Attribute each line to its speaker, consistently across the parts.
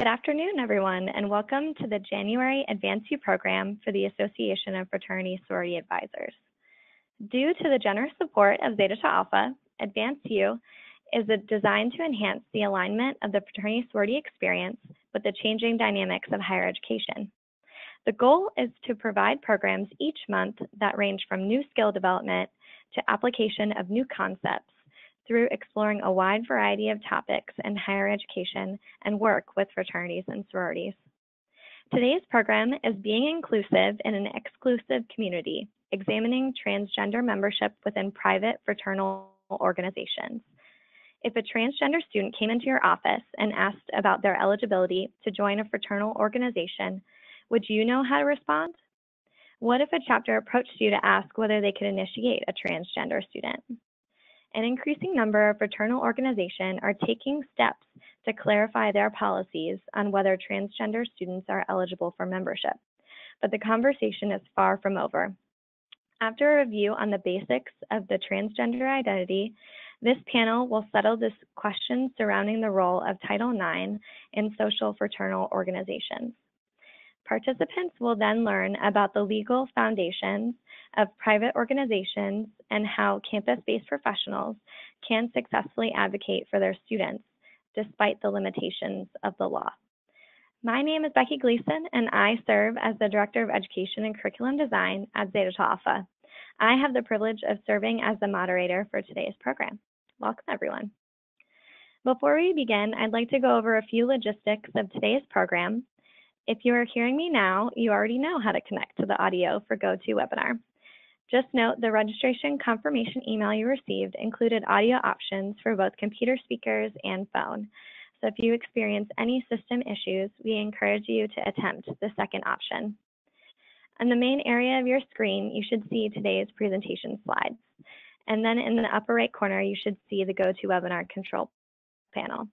Speaker 1: Good afternoon, everyone, and welcome to the January AdvanceU program for the Association of Fraternity Sorority Advisors. Due to the generous support of Zeta Tau Alpha, AdvanceU is designed to enhance the alignment of the fraternity sorority experience with the changing dynamics of higher education. The goal is to provide programs each month that range from new skill development to application of new concepts through exploring a wide variety of topics in higher education and work with fraternities and sororities. Today's program is being inclusive in an exclusive community, examining transgender membership within private fraternal organizations. If a transgender student came into your office and asked about their eligibility to join a fraternal organization, would you know how to respond? What if a chapter approached you to ask whether they could initiate a transgender student? An increasing number of fraternal organizations are taking steps to clarify their policies on whether transgender students are eligible for membership, but the conversation is far from over. After a review on the basics of the transgender identity, this panel will settle this question surrounding the role of Title IX in social fraternal organizations. Participants will then learn about the legal foundations of private organizations and how campus-based professionals can successfully advocate for their students despite the limitations of the law. My name is Becky Gleason, and I serve as the Director of Education and Curriculum Design at Zeta Tau Alpha. I have the privilege of serving as the moderator for today's program. Welcome, everyone. Before we begin, I'd like to go over a few logistics of today's program. If you are hearing me now, you already know how to connect to the audio for GoToWebinar. Just note the registration confirmation email you received included audio options for both computer speakers and phone. So if you experience any system issues, we encourage you to attempt the second option. On the main area of your screen, you should see today's presentation slides. And then in the upper right corner, you should see the GoToWebinar control panel.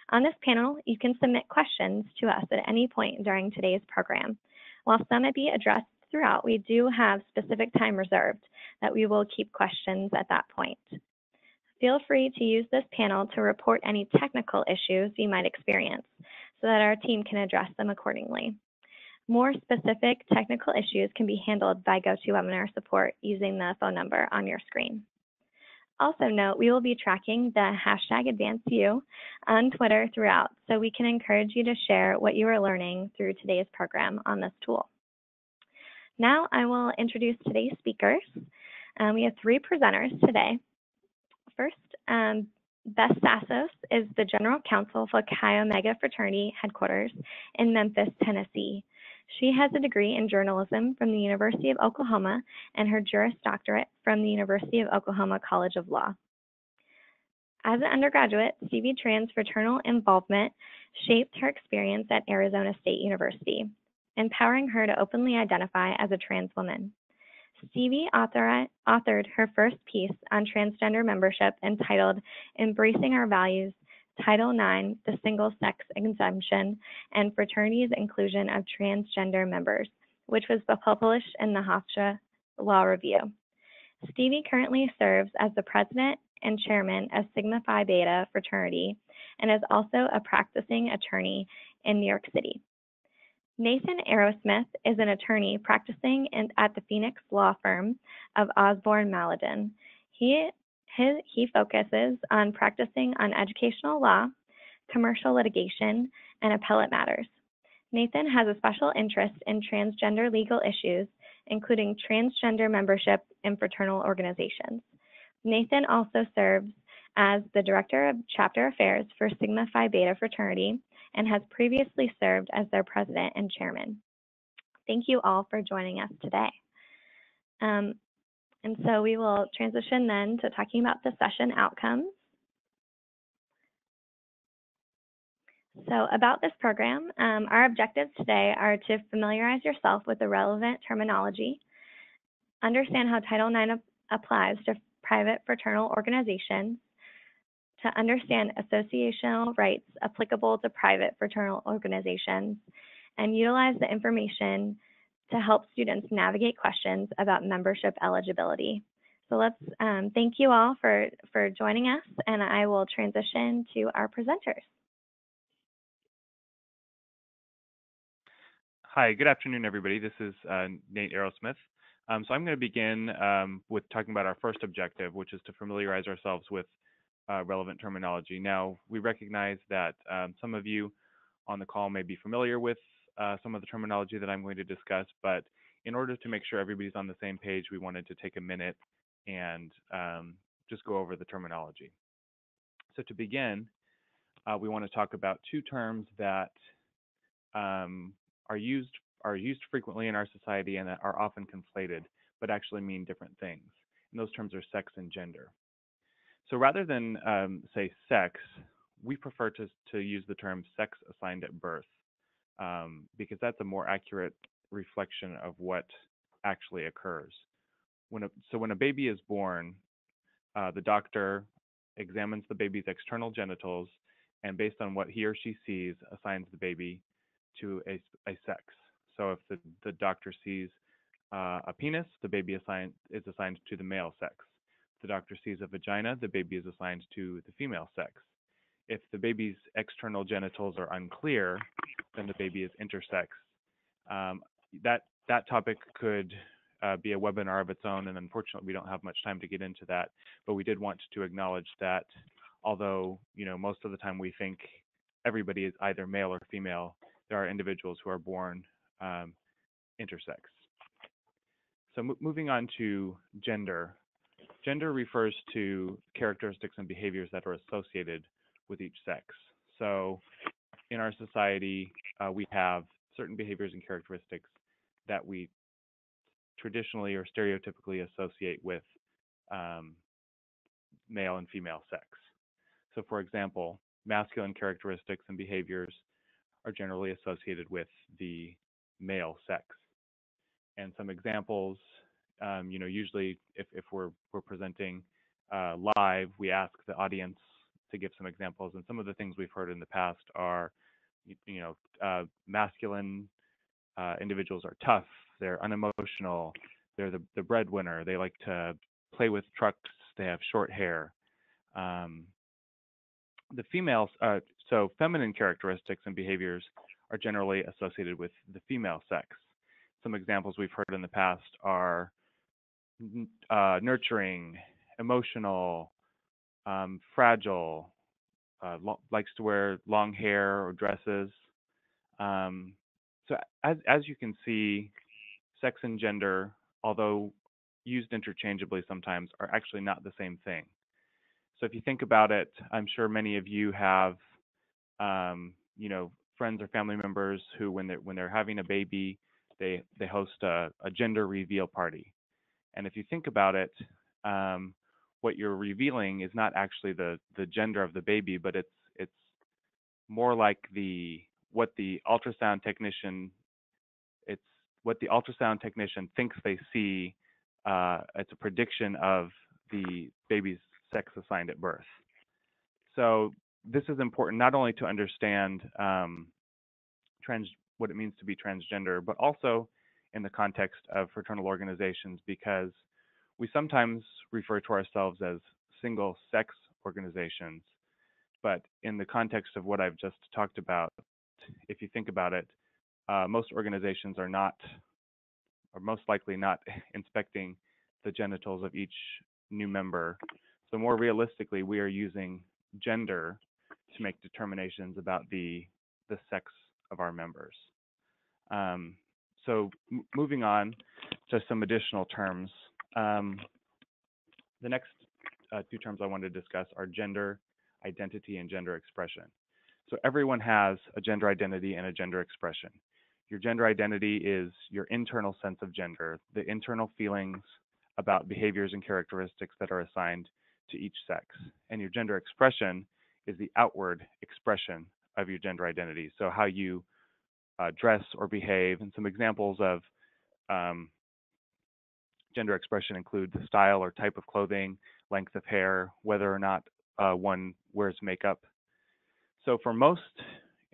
Speaker 1: On this panel, you can submit questions to us at any point during today's program. While some may be addressed throughout, we do have specific time reserved that we will keep questions at that point. Feel free to use this panel to report any technical issues you might experience so that our team can address them accordingly. More specific technical issues can be handled by GoToWebinar support using the phone number on your screen. Also note, we will be tracking the hashtag AdvanceU on Twitter throughout, so we can encourage you to share what you are learning through today's program on this tool. Now I will introduce today's speakers. We have three presenters today. First, Beth Stathos is the General Counsel for Chi Omega Fraternity Headquarters in Memphis, Tennessee. She has a degree in journalism from the University of Oklahoma and her Juris Doctorate from the University of Oklahoma College of Law. As an undergraduate, Stevie Tran's fraternal involvement shaped her experience at Arizona State University, empowering her to openly identify as a trans woman. Stevie authored her first piece on transgender membership entitled Embracing Our Values, Title IX, the Single-Sex Exemption, and Fraternity's Inclusion of Transgender Members, which was published in the Hofstra Law Review. Stevie currently serves as the president and chairman of Sigma Phi Beta Fraternity and is also a practicing attorney in New York City. Nathan Arrowsmith is an attorney practicing at the Phoenix law firm of Osborne Maladin. He focuses on practicing on educational law, commercial litigation, and appellate matters. Nathan has a special interest in transgender legal issues, including transgender membership in fraternal organizations. Nathan also serves as the Director of Chapter Affairs for Sigma Phi Beta Fraternity and has previously served as their president and chairman. Thank you all for joining us today. And so we will transition then to talking about the session outcomes. So about this program, our objectives today are to familiarize yourself with the relevant terminology, understand how Title IX applies to private fraternal organizations, to understand associational rights applicable to private fraternal organizations, and utilize the information to help students navigate questions about membership eligibility. So let's thank you all for joining us, and I will transition to our presenters.
Speaker 2: Hi, good afternoon, everybody. This is Nate Arrowsmith. So I'm going to begin with talking about our first objective, which is to familiarize ourselves with relevant terminology. Now, we recognize that some of you on the call may be familiar with some of the terminology that I'm going to discuss, but in order to make sure everybody's on the same page, we wanted to take a minute and just go over the terminology. So to begin, we want to talk about two terms that um, are used frequently in our society and that are often conflated, but actually mean different things. And those terms are sex and gender. So rather than say sex, we prefer to use the term sex assigned at birth because that's a more accurate reflection of what actually occurs. When a baby is born, the doctor examines the baby's external genitals and based on what he or she sees, assigns the baby to a sex. So if the doctor sees a penis, the baby is assigned to the male sex. If the doctor sees a vagina, the baby is assigned to the female sex. If the baby's external genitals are unclear, then the baby is intersex. Um, that topic could be a webinar of its own, and unfortunately, we don't have much time to get into that. But we did want to acknowledge that, although most of the time we think everybody is either male or female, there are individuals who are born intersex. So moving on to gender. Gender refers to characteristics and behaviors that are associated with each sex. So in our society, we have certain behaviors and characteristics that we traditionally or stereotypically associate with male and female sex. So for example, masculine characteristics and behaviors are generally associated with the male sex. And some examples, usually if we're presenting live, we ask the audience to give some examples. And some of the things we've heard in the past are, masculine individuals are tough, they're unemotional, they're the breadwinner, they like to play with trucks, they have short hair. The females, so feminine characteristics and behaviors are generally associated with the female sex. Some examples we've heard in the past are nurturing, emotional, fragile, likes to wear long hair or dresses. So as you can see, sex and gender, although used interchangeably sometimes, are actually not the same thing. So if you think about it, I'm sure many of you have, friends or family members who, when they're having a baby, they host a gender reveal party. And if you think about it, what you're revealing is not actually the gender of the baby, but it's more like what the ultrasound technician thinks they see. It's a prediction of the baby's sex assigned at birth. So this is important not only to understand what it means to be transgender, but also in the context of fraternal organizations, because we sometimes refer to ourselves as single-sex organizations, but in the context of what I've just talked about, if you think about it, most organizations are most likely not inspecting the genitals of each new member. So more realistically, we are using gender to make determinations about the sex of our members. So moving on to some additional terms. The next two terms I wanted to discuss are gender identity and gender expression. So everyone has a gender identity and a gender expression. Your gender identity is your internal sense of gender, the internal feelings about behaviors and characteristics that are assigned to each sex. And your gender expression is the outward expression of your gender identity. So how you dress or behave. And some examples of gender expression include the style or type of clothing, length of hair, whether or not one wears makeup. So for most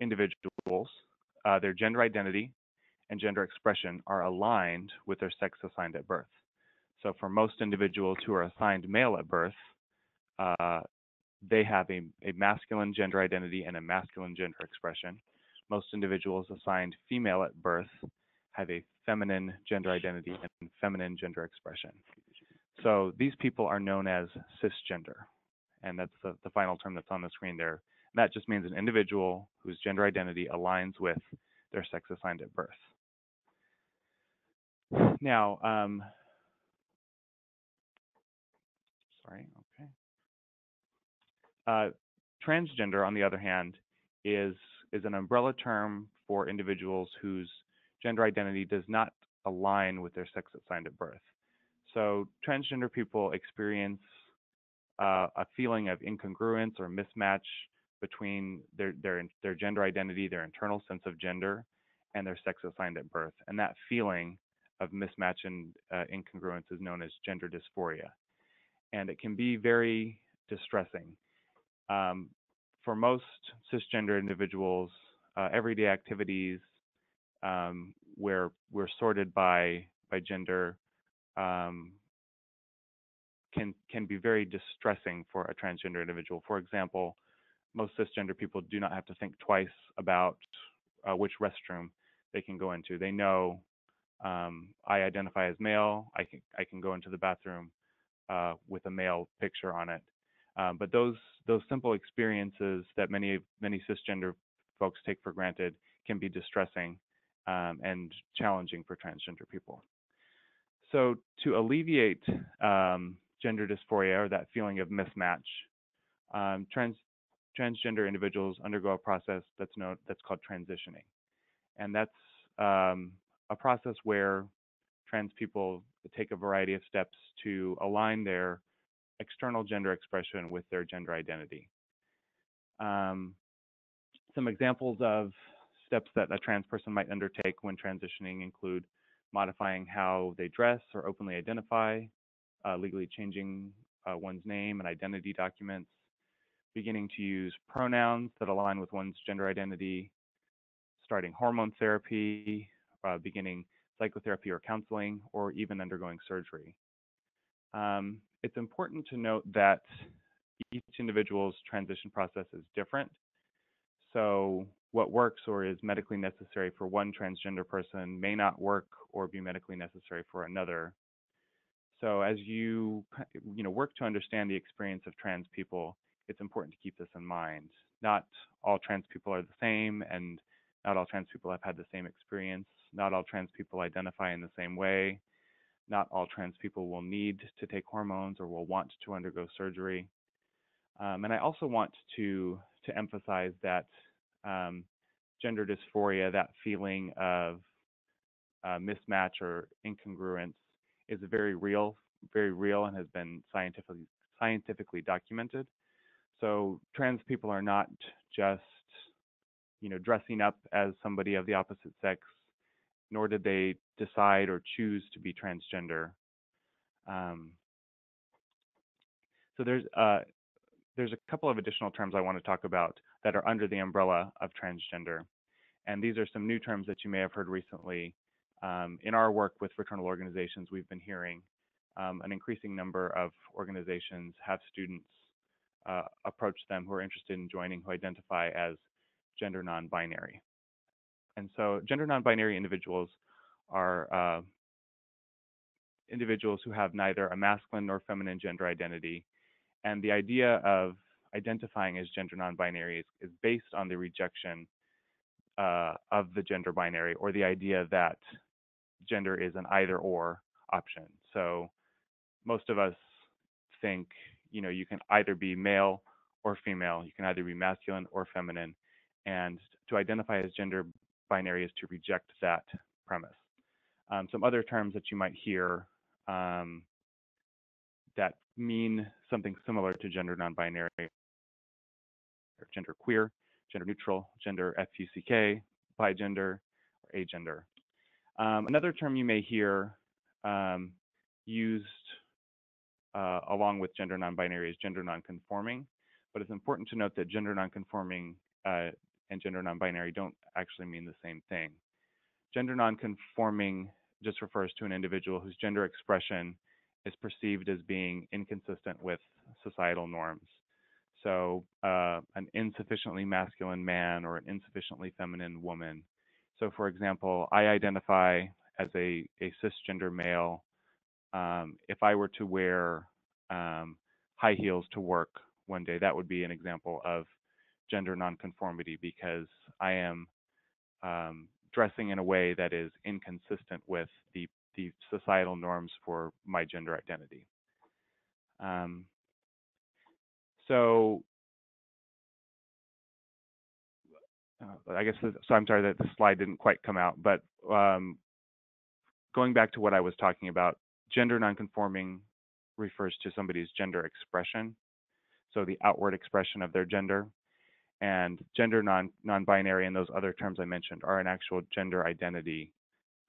Speaker 2: individuals, their gender identity and gender expression are aligned with their sex assigned at birth. So for most individuals who are assigned male at birth, they have a masculine gender identity and a masculine gender expression. most individuals assigned female at birth have a feminine gender identity and feminine gender expression. So these people are known as cisgender, and that's the final term that's on the screen there. And that just means an individual whose gender identity aligns with their sex assigned at birth. Now, transgender, on the other hand, is an umbrella term for individuals whose gender identity does not align with their sex assigned at birth. So transgender people experience a feeling of incongruence or mismatch between their gender identity, their internal sense of gender, and their sex assigned at birth. And that feeling of mismatch and incongruence is known as gender dysphoria. And it can be very distressing. For most cisgender individuals, everyday activities where we're sorted by gender can be very distressing for a transgender individual. For example, most cisgender people do not have to think twice about which restroom they can go into. They know I identify as male. I can go into the bathroom with a male picture on it. But those simple experiences that many cisgender folks take for granted can be distressing and challenging for transgender people. So to alleviate gender dysphoria, or that feeling of mismatch, transgender individuals undergo a process that's called transitioning, and that's a process where trans people take a variety of steps to align their external gender expression with their gender identity. Some examples of steps that a trans person might undertake when transitioning include modifying how they dress or openly identify, legally changing one's name and identity documents, beginning to use pronouns that align with one's gender identity, starting hormone therapy, beginning psychotherapy or counseling, or even undergoing surgery. It's important to note that each individual's transition process is different. So what works or is medically necessary for one transgender person may not work or be medically necessary for another. So as you work to understand the experience of trans people, it's important to keep this in mind. Not all trans people are the same, and not all trans people have had the same experience. Not all trans people identify in the same way. Not all trans people will need to take hormones or will want to undergo surgery. And I also want to emphasize that gender dysphoria, that feeling of mismatch or incongruence, is very real and has been scientifically documented. So trans people are not just dressing up as somebody of the opposite sex, nor did they decide or choose to be transgender. So there's a couple of additional terms I want to talk about that are under the umbrella of transgender. And these are some new terms that you may have heard recently. In our work with fraternal organizations, we've been hearing an increasing number of organizations have students approach them who are interested in joining who identify as gender non-binary. And so gender non-binary individuals are individuals who have neither a masculine nor feminine gender identity. And the idea of identifying as gender non-binary is based on the rejection of the gender binary, or the idea that gender is an either-or option. So most of us think, you can either be male or female, you can either be masculine or feminine, and to identify as gender binary is to reject that premise. Some other terms that you might hear that mean something similar to gender non-binary are gender queer, gender neutral, gender FUCK, bigender, or agender. Another term you may hear used along with gender non-binary is gender non-conforming, but it's important to note that gender non-conforming and gender non-binary don't actually mean the same thing. Gender non-conforming just refers to an individual whose gender expression is perceived as being inconsistent with societal norms. So an insufficiently masculine man or an insufficiently feminine woman. So for example, I identify as a cisgender male. If I were to wear high heels to work one day, that would be an example of gender nonconformity because I am dressing in a way that is inconsistent with the societal norms for my gender identity. So I guess, so I'm sorry that the slide didn't quite come out, but going back to what I was talking about, gender nonconforming refers to somebody's gender expression, so the outward expression of their gender, and gender non-binary and those other terms I mentioned are an actual gender identity,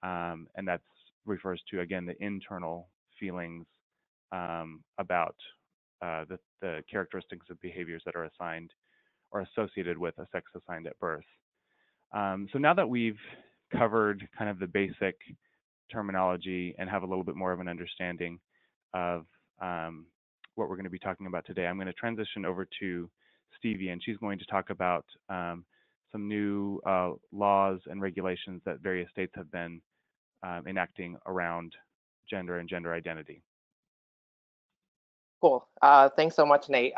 Speaker 2: and that refers to, again, the internal feelings about the characteristics of behaviors that are assigned or associated with a sex assigned at birth. So now that we've covered kind of the basic terminology and have a little bit more of an understanding of what we're going to be talking about today, I'm going to transition over to Stevie, and she's going to talk about some new laws and regulations that various states have been enacting around gender and gender identity.
Speaker 3: Cool. Thanks so much, Nate.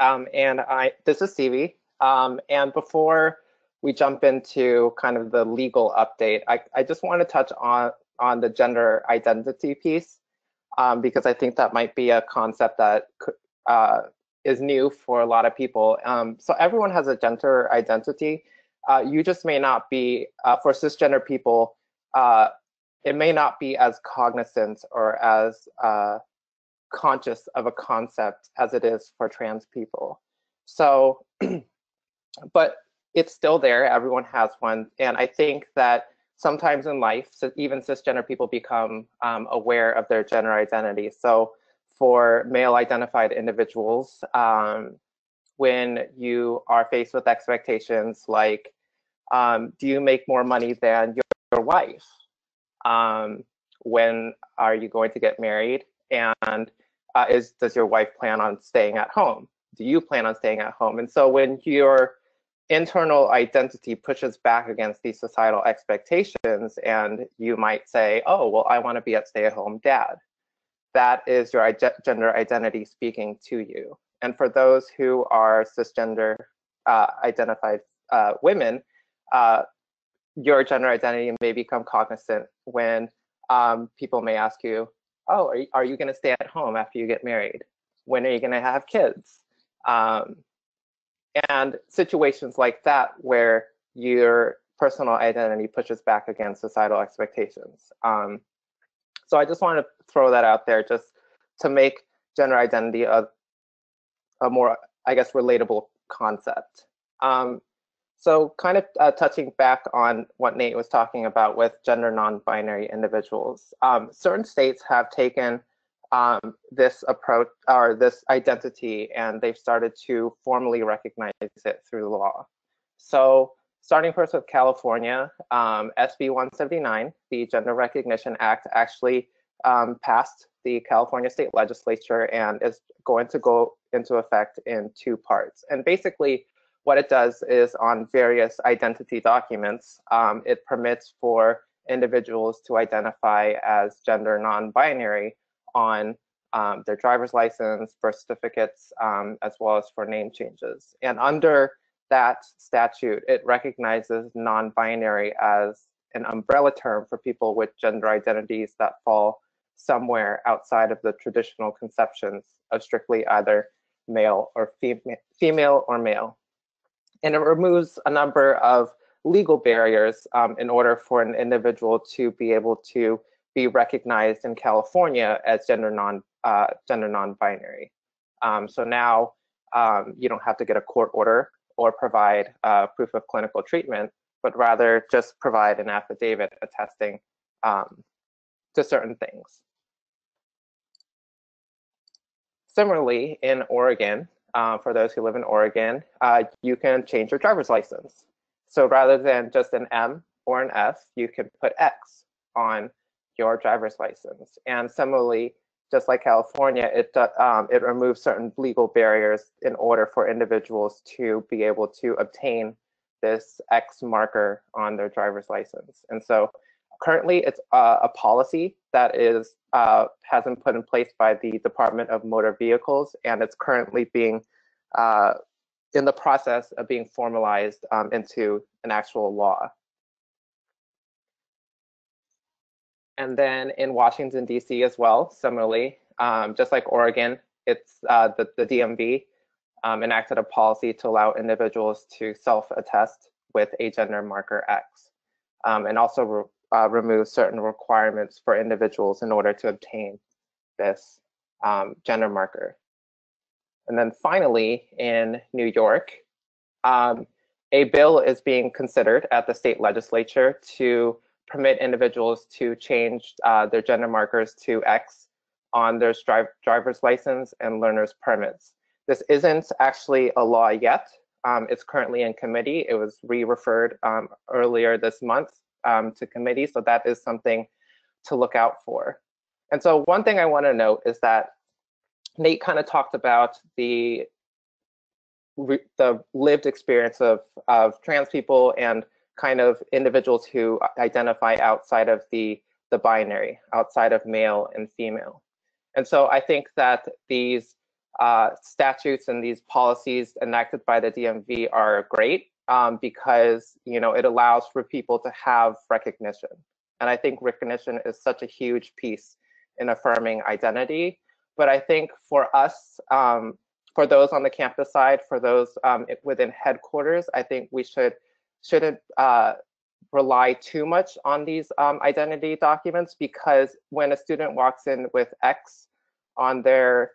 Speaker 3: This is Stevie. And before we jump into kind of the legal update, I just want to touch on the gender identity piece, because I think that might be a concept that is new for a lot of people. So everyone has a gender identity. You just may not be, for cisgender people, it may not be as cognizant or as conscious of a concept as it is for trans people. So, but it's still there, everyone has one. And I think that sometimes in life, so even cisgender people become aware of their gender identity. So for male identified individuals, when you are faced with expectations like, do you make more money than your wife? When are you going to get married? And does your wife plan on staying at home? Do you plan on staying at home? And so when your internal identity pushes back against these societal expectations, and you might say, oh, well, I want to be a stay-at-home dad. That is your gender identity speaking to you. And for those who are cisgender identified women, your gender identity may become cognizant when people may ask you, oh, are you going to stay at home after you get married? When are you going to have kids? And situations like that where your personal identity pushes back against societal expectations. So I just want to throw that out there just to make gender identity a more, I guess, relatable concept. So kind of touching back on what Nate was talking about with gender non-binary individuals, certain states have taken this approach or this identity, and they've started to formally recognize it through the law. So starting first with California, SB 179, the Gender Recognition Act, actually passed the California State Legislature and is going to go into effect in 2 parts. And basically, what it does is on various identity documents, it permits for individuals to identify as gender non-binary on their driver's license, birth certificates, as well as for name changes. And under that statute, it recognizes non-binary as an umbrella term for people with gender identities that fall somewhere outside of the traditional conceptions of strictly either male or female or male. And it removes a number of legal barriers in order for an individual to be able to be recognized in California as gender non-binary. So now you don't have to get a court order or provide proof of clinical treatment, but rather just provide an affidavit attesting to certain things. Similarly, in Oregon, for those who live in Oregon, you can change your driver's license. So rather than just an M or an F, you can put X on your driver's license. And similarly, just like California, it removes certain legal barriers in order for individuals to be able to obtain this X marker on their driver's license. And so currently it's a policy that has been put in place by the Department of Motor Vehicles, and it's currently being in the process of being formalized into an actual law. And then in Washington, D.C. as well, similarly, just like Oregon, it's the DMV enacted a policy to allow individuals to self-attest with a gender marker X, and also remove certain requirements for individuals in order to obtain this gender marker. And then finally, in New York, a bill is being considered at the state legislature to permit individuals to change their gender markers to X on their driver's license and learner's permits. This isn't actually a law yet. It's currently in committee. It was re-referred earlier this month to committee, so that is something to look out for. And so one thing I want to note is that Nate kind of talked about the lived experience of trans people and kind of individuals who identify outside of the binary, outside of male and female. And so I think that these statutes and these policies enacted by the DMV are great because it allows for people to have recognition. And I think recognition is such a huge piece in affirming identity. But I think for us, for those on the campus side, for those within headquarters, I think we shouldn't rely too much on these identity documents, because when a student walks in with X on their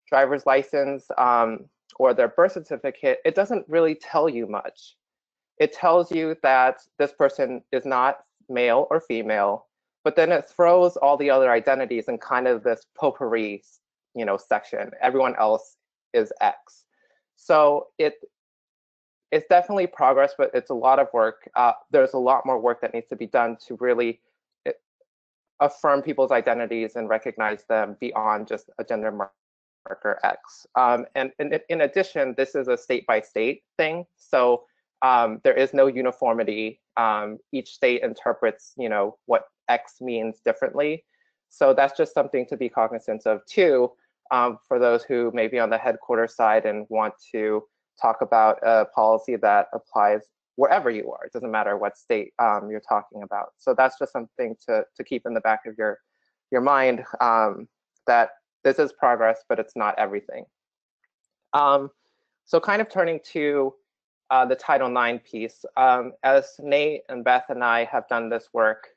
Speaker 3: driver's license or their birth certificate, it doesn't really tell you much. It tells you that this person is not male or female, but then it throws all the other identities in kind of this potpourri, section. Everyone else is X. So it's definitely progress, but it's a lot of work. There's a lot more work that needs to be done to really affirm people's identities and recognize them beyond just a gender marker X. And in addition, this is a state-by-state thing. So there is no uniformity. Each state interprets, what X means differently. So that's just something to be cognizant of too, for those who may be on the headquarters side and want to talk about a policy that applies wherever you are. It doesn't matter what state you're talking about. So that's just something to keep in the back of your mind, that this is progress, but it's not everything. So kind of turning to the Title IX piece, as Nate and Beth and I have done this work,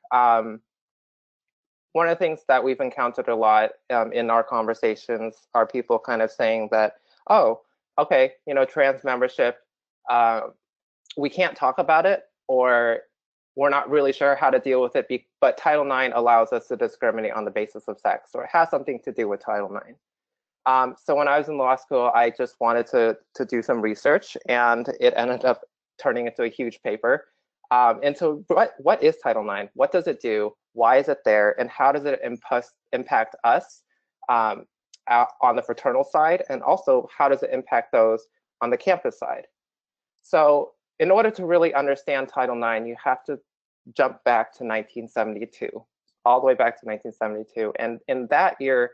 Speaker 3: one of the things that we've encountered a lot in our conversations are people kind of saying that, oh, okay, trans membership, we can't talk about it, or we're not really sure how to deal with it, but Title IX allows us to discriminate on the basis of sex, or it has something to do with Title IX. So when I was in law school, I just wanted to do some research, and it ended up turning into a huge paper. Into what is Title IX? What does it do? Why is it there? And how does it impact us on the fraternal side? And also, how does it impact those on the campus side? So in order to really understand Title IX, you have to jump back to 1972, all the way back to 1972. And in that year,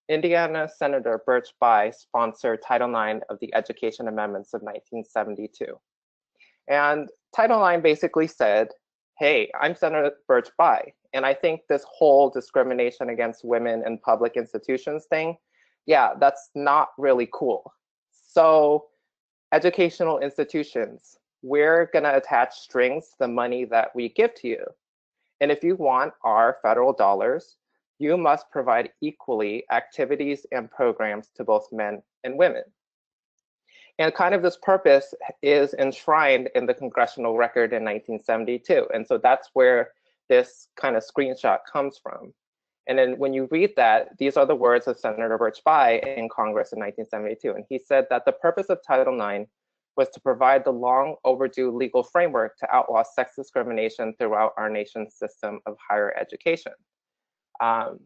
Speaker 3: Indiana Senator Birch Bayh sponsored Title IX of the Education Amendments of 1972. And Title IX basically said, hey, I'm Senator Birch Bayh, and I think this whole discrimination against women in public institutions thing, yeah, that's not really cool. So educational institutions, we're gonna attach strings to the money that we give to you. And if you want our federal dollars, you must provide equally activities and programs to both men and women. And kind of this purpose is enshrined in the congressional record in 1972. And so that's where this kind of screenshot comes from. And then when you read that, these are the words of Senator Birch Bayh in Congress in 1972. And he said that the purpose of Title IX was to provide the long overdue legal framework to outlaw sex discrimination throughout our nation's system of higher education. And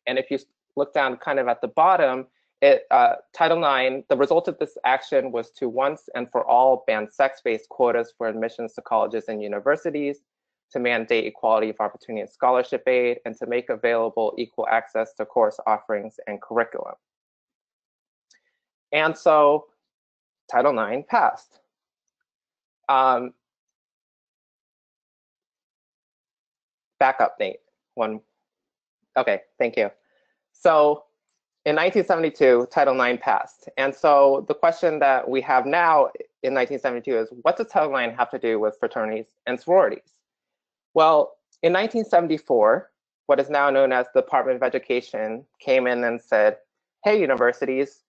Speaker 3: if you look down kind of at the bottom, Title IX, the result of this action was to once and for all ban sex-based quotas for admissions to colleges and universities, to mandate equality of opportunity and scholarship aid, and to make available equal access to course offerings and curriculum. And so Title IX passed. Back up, Nate. Okay, thank you. So in 1972, Title IX passed. And so the question that we have now in 1972 is, what does Title IX have to do with fraternities and sororities? Well, in 1974, what is now known as the Department of Education came in and said, hey, universities,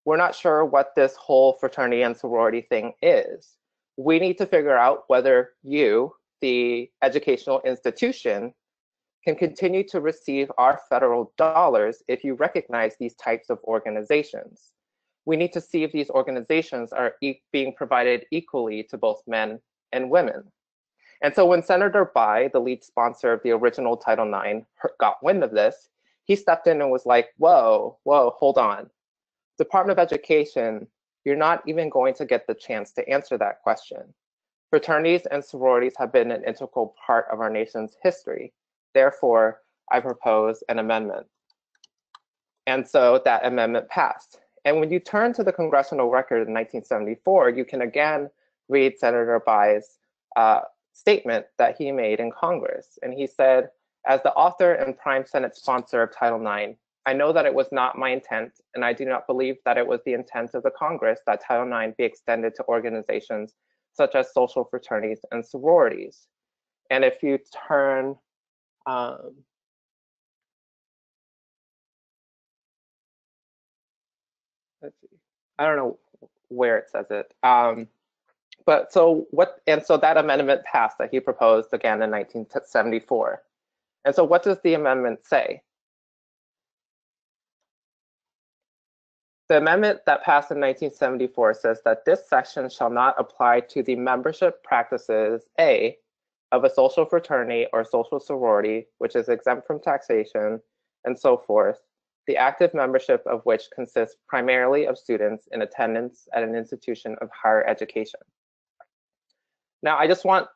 Speaker 3: we're not sure what this whole fraternity and sorority thing is. We need to figure out whether you, the educational institution, can continue to receive our federal dollars if you recognize these types of organizations. We need to see if these organizations are being provided equally to both men and women. And so when Senator Bai, the lead sponsor of the original Title IX, got wind of this, he stepped in and was like, whoa, hold on. Department of Education, you're not even going to get the chance to answer that question. Fraternities and sororities have been an integral part of our nation's history. Therefore, I propose an amendment. And so that amendment passed. And when you turn to the congressional record in 1974, you can again read Senator Bai's statement that he made in Congress. And he said, as the author and prime Senate sponsor of Title IX, I know that it was not my intent, and I do not believe that it was the intent of the Congress that Title IX be extended to organizations such as social fraternities and sororities. And if you turn, let's see, I don't know where it says it. But so that amendment passed that he proposed again in 1974. And so what does the amendment say? The amendment that passed in 1974 says that this section shall not apply to the membership practices, A, of a social fraternity or social sorority, which is exempt from taxation, and so forth, the active membership of which consists primarily of students in attendance at an institution of higher education. Now, I just want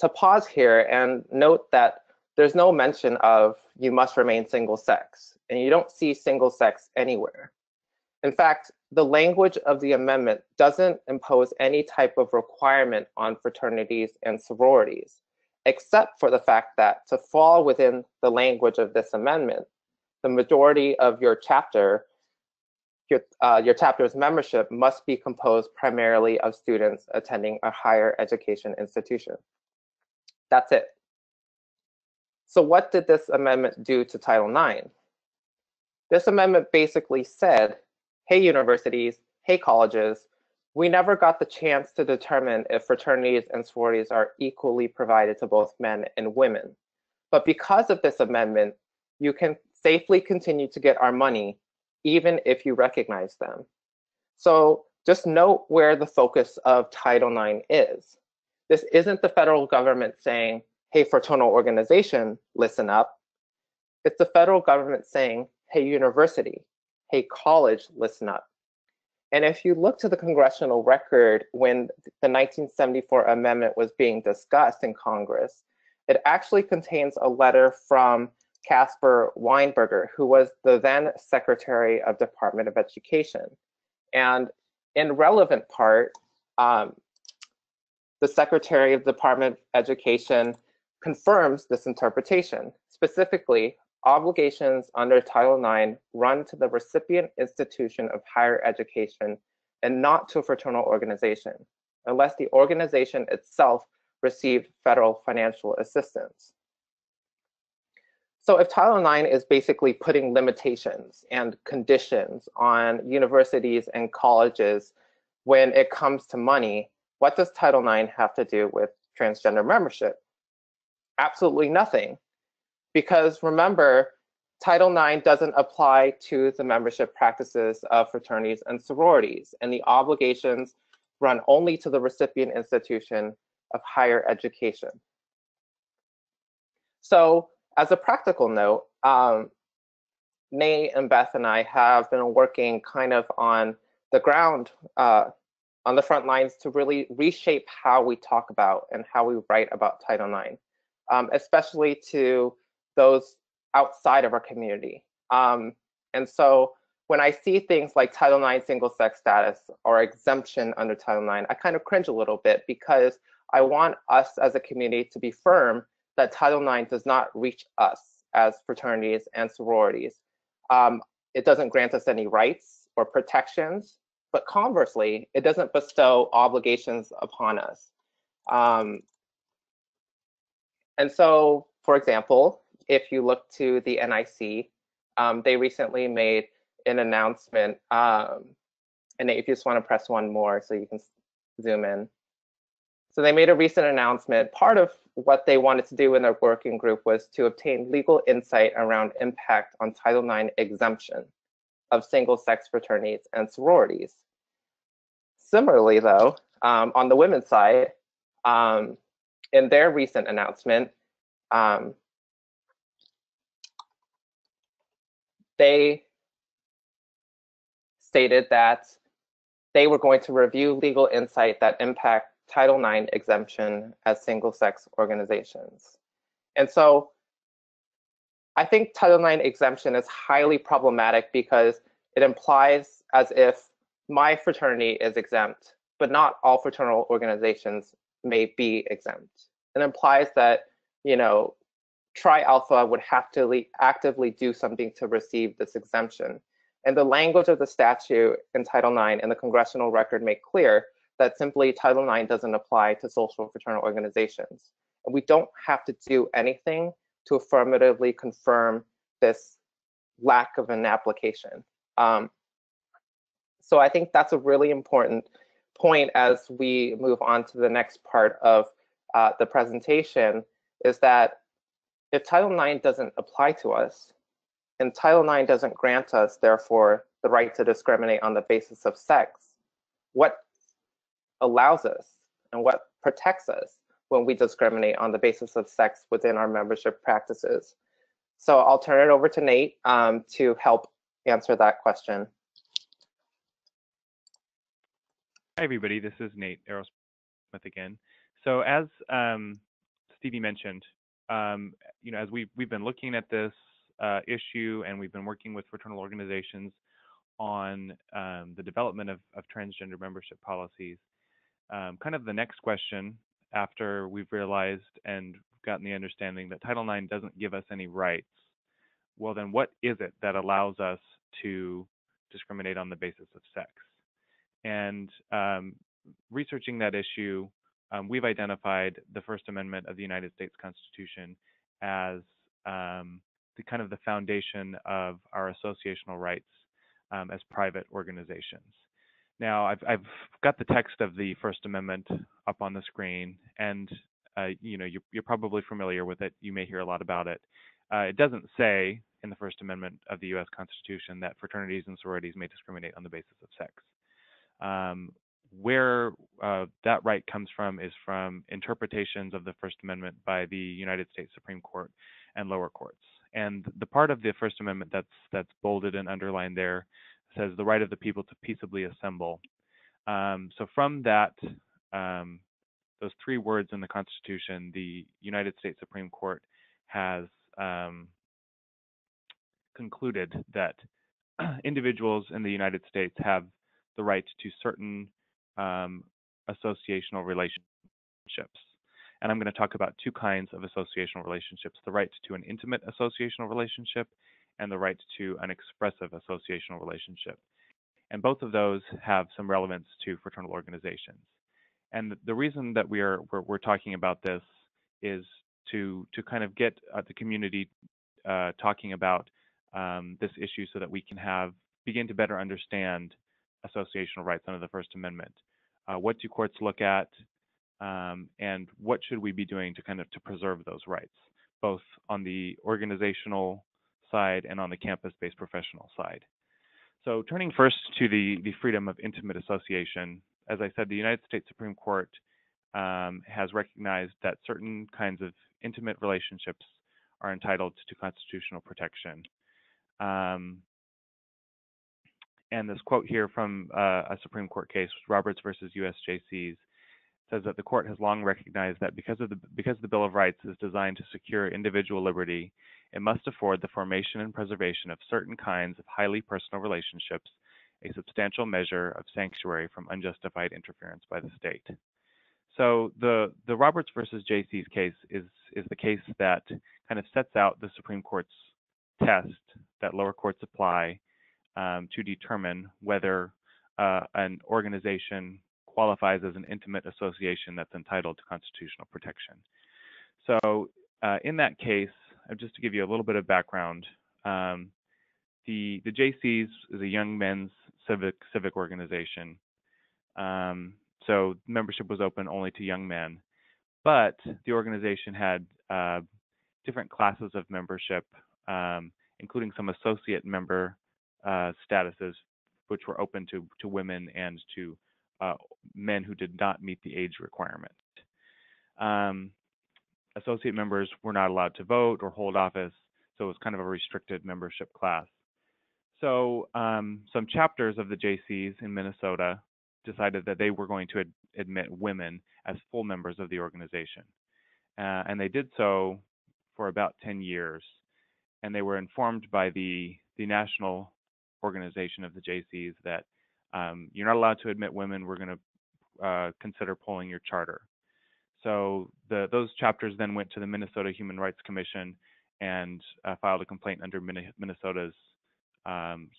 Speaker 3: to pause here and note that there's no mention of you must remain single sex, and you don't see single sex anywhere. In fact, the language of the amendment doesn't impose any type of requirement on fraternities and sororities, except for the fact that to fall within the language of this amendment, the majority of your chapter, your chapter's membership must be composed primarily of students attending a higher education institution. That's it. So what did this amendment do to Title IX? This amendment basically said, hey, universities, hey, colleges, we never got the chance to determine if fraternities and sororities are equally provided to both men and women. But because of this amendment, you can safely continue to get our money, even if you recognize them. So just note where the focus of Title IX is. This isn't the federal government saying, hey, fraternal organization, listen up. It's the federal government saying, hey, university, hey, college, listen up. And if you look to the congressional record when the 1974 amendment was being discussed in Congress, it actually contains a letter from Caspar Weinberger, who was the then Secretary of Department of Education. And in relevant part, the Secretary of Department of Education confirms this interpretation. Specifically, obligations under Title IX run to the recipient institution of higher education and not to a fraternal organization, unless the organization itself received federal financial assistance. So if Title IX is basically putting limitations and conditions on universities and colleges when it comes to money, what does Title IX have to do with transgender membership? Absolutely nothing. Because remember, Title IX doesn't apply to the membership practices of fraternities and sororities, and the obligations run only to the recipient institution of higher education. So as a practical note, Nate and Beth and I have been working kind of on the ground, on the front lines to really reshape how we talk about and how we write about Title IX, especially to those outside of our community. And so when I see things like Title IX single-sex status or exemption under Title IX, I kind of cringe a little bit because I want us as a community to be firm that Title IX does not reach us as fraternities and sororities. It doesn't grant us any rights or protections, but conversely, it doesn't bestow obligations upon us. And so, for example, if you look to the NIC, they recently made an announcement, and if you just want to press one more so you can zoom in. So they made a recent announcement. Part of what they wanted to do in their working group was to obtain legal insight around impact on Title IX exemption of single-sex fraternities and sororities. Similarly, though, on the women's side, in their recent announcement, they stated that they were going to review legal insight that impact Title IX exemption as single-sex organizations. And so I think Title IX exemption is highly problematic because it implies as if my fraternity is exempt, but not all fraternal organizations may be exempt. It implies that, you know, Tri Alpha would have to actively do something to receive this exemption. And the language of the statute in Title IX and the congressional record make clear that simply Title IX doesn't apply to social fraternal organizations. And we don't have to do anything to affirmatively confirm this lack of an application. So I think that's a really important point as we move on to the next part of the presentation, is that if Title IX doesn't apply to us, and Title IX doesn't grant us, therefore, the right to discriminate on the basis of sex, what allows us and what protects us when we discriminate on the basis of sex within our membership practices? So I'll turn it over to Nate to help answer that question.
Speaker 2: Hi, everybody. This is Nate Arrowsmith again. So as Stevie mentioned, you know, as we've been looking at this issue, and we've been working with fraternal organizations on the development of transgender membership policies. Kind of the next question, after we've realized and gotten the understanding that Title IX doesn't give us any rights, well then what is it that allows us to discriminate on the basis of sex? And researching that issue, we've identified the First Amendment of the United States Constitution as the kind of the foundation of our associational rights as private organizations. Now, I've got the text of the First Amendment up on the screen, and you know, you're probably familiar with it. You may hear a lot about it. It doesn't say in the First Amendment of the U.S. Constitution that fraternities and sororities may discriminate on the basis of sex. Where that right comes from is from interpretations of the First Amendment by the United States Supreme Court and lower courts. And the part of the First Amendment that's bolded and underlined there says the right of the people to peaceably assemble. So from that, those three words in the Constitution, the United States Supreme Court has concluded that individuals in the United States have the right to certain associational relationships. And I'm going to talk about two kinds of associational relationships: the right to an intimate associational relationship and the right to an expressive associational relationship. And both of those have some relevance to fraternal organizations. And the reason that we're talking about this is to kind of get the community talking about this issue so that we can begin to better understand associational rights under the First Amendment. What do courts look at, and what should we be doing to preserve those rights, both on the organizational side and on the campus-based professional side? So turning first to the freedom of intimate association, as I said, the United States Supreme Court has recognized that certain kinds of intimate relationships are entitled to constitutional protection. And this quote here from a Supreme Court case, Roberts versus USJCs, says that the court has long recognized that because the Bill of Rights is designed to secure individual liberty, it must afford the formation and preservation of certain kinds of highly personal relationships a substantial measure of sanctuary from unjustified interference by the state. So the Roberts versus JC's case is the case that kind of sets out the Supreme Court's test that lower courts apply to determine whether an organization qualifies as an intimate association that's entitled to constitutional protection. So in that case, just to give you a little bit of background, the JCs is a young men's civic organization. So membership was open only to young men, but the organization had different classes of membership, including some associate member statuses, which were open to women and to men who did not meet the age requirement. Associate members were not allowed to vote or hold office, so it was kind of a restricted membership class. So some chapters of the JCs in Minnesota decided that they were going to admit women as full members of the organization. And they did so for about 10 years. And they were informed by the national organization of the JCs that you're not allowed to admit women. We're going to consider pulling your charter. So those chapters then went to the Minnesota Human Rights Commission and filed a complaint under Minnesota's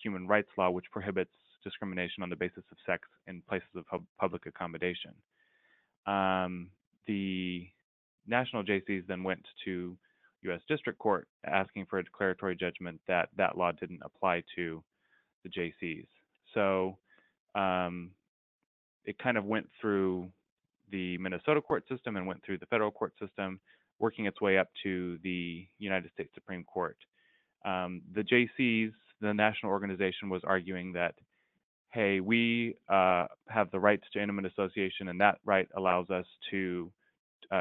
Speaker 2: human rights law, which prohibits discrimination on the basis of sex in places of public accommodation. The national JCs then went to U.S. District Court asking for a declaratory judgment that that law didn't apply to the JCs. So it kind of went through the Minnesota court system and went through the federal court system, working its way up to the United States Supreme Court. The JCs, the national organization, was arguing that, hey, we have the rights to intimate association, and that right allows us to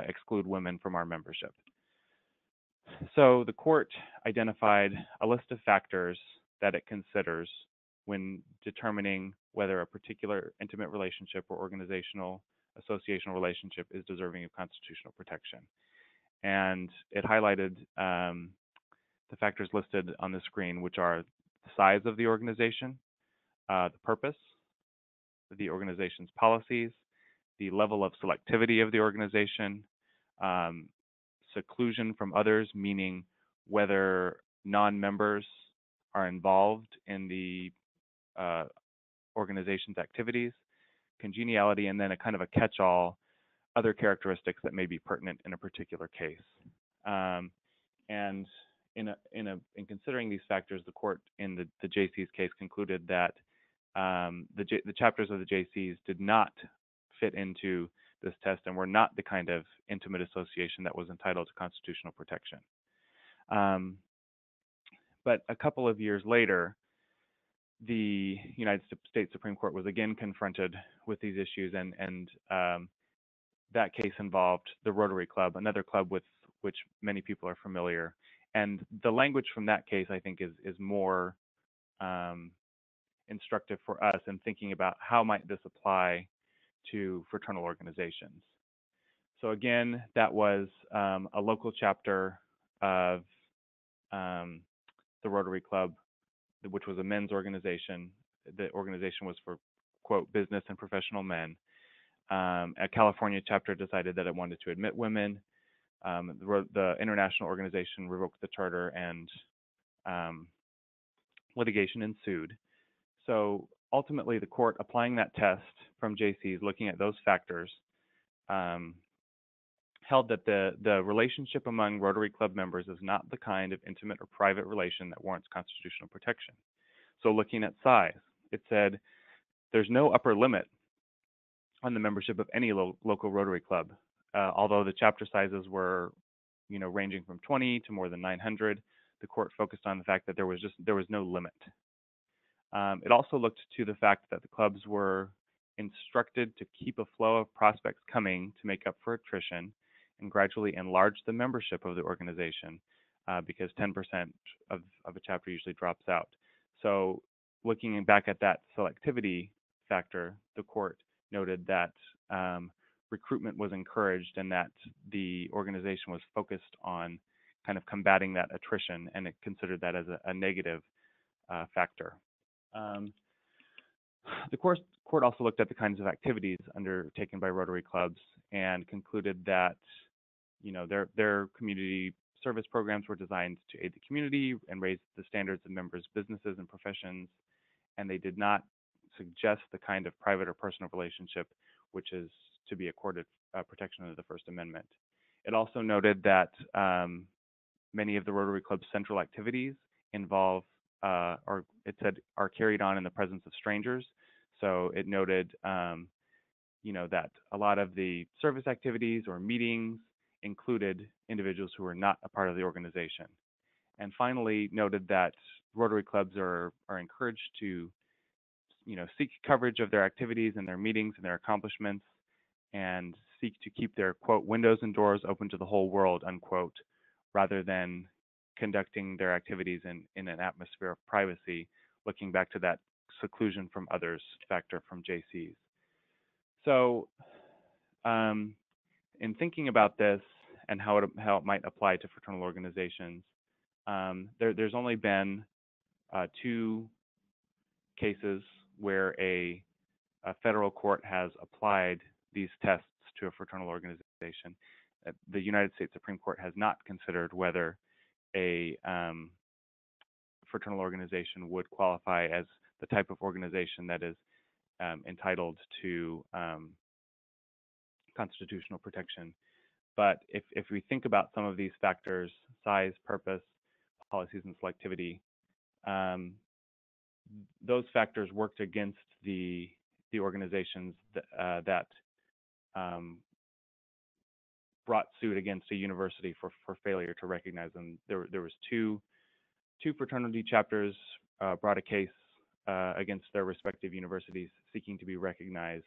Speaker 2: exclude women from our membership. So the court identified a list of factors that it considers when determining whether a particular intimate relationship or organizational associational relationship is deserving of constitutional protection. And it highlighted the factors listed on the screen, which are the size of the organization, the purpose, the organization's policies, the level of selectivity of the organization, seclusion from others, meaning whether non-members are involved in the organization's activities, congeniality, and then a kind of a catch-all other characteristics that may be pertinent in a particular case. And in considering these factors, the court in the JC's case concluded that the chapters of the JCs did not fit into this test and were not the kind of intimate association that was entitled to constitutional protection. But a couple of years later, the United States Supreme Court was again confronted with these issues, and that case involved the Rotary Club, another club with which many people are familiar. And the language from that case, I think, is more instructive for us in thinking about how might this apply to fraternal organizations. So again, that was a local chapter of the Rotary Club, which was a men's organization. The organization was for, quote, business and professional men. A California chapter decided that it wanted to admit women. The international organization revoked the charter, and litigation ensued. So ultimately, the court, applying that test from JC's, looking at those factors, held that the relationship among Rotary Club members is not the kind of intimate or private relation that warrants constitutional protection. So looking at size, it said there's no upper limit on the membership of any local Rotary Club, although the chapter sizes were, ranging from 20 to more than 900. The court focused on the fact that there was no limit. It also looked to the fact that the clubs were instructed to keep a flow of prospects coming to make up for attrition and gradually enlarge the membership of the organization because 10% of a chapter usually drops out. So looking back at that selectivity factor, the court noted that recruitment was encouraged and that the organization was focused on kind of combating that attrition, and it considered that as a negative factor. The court also looked at the kinds of activities undertaken by Rotary clubs and concluded that, you know, their community service programs were designed to aid the community and raise the standards of members' businesses and professions, and they did not suggest the kind of private or personal relationship which is to be accorded protection under the First Amendment. It also noted that many of the Rotary Club's central activities involve, or it said, are carried on in the presence of strangers. So it noted, you know, that a lot of the service activities or meetings included individuals who were not a part of the organization. And finally noted that Rotary clubs are encouraged to, you know, seek coverage of their activities and their meetings and their accomplishments, and seek to keep their, quote, windows and doors open to the whole world, unquote, rather than conducting their activities in an atmosphere of privacy, looking back to that seclusion from others factor from JC's. So in thinking about this and how it might apply to fraternal organizations, there's only been 2 cases where a federal court has applied these tests to a fraternal organization. The United States Supreme Court has not considered whether a fraternal organization would qualify as the type of organization that is entitled to constitutional protection. But if we think about some of these factors, size, purpose, policies, and selectivity, those factors worked against the organizations that brought suit against a university for failure to recognize them. There was two fraternity chapters brought a case against their respective universities seeking to be recognized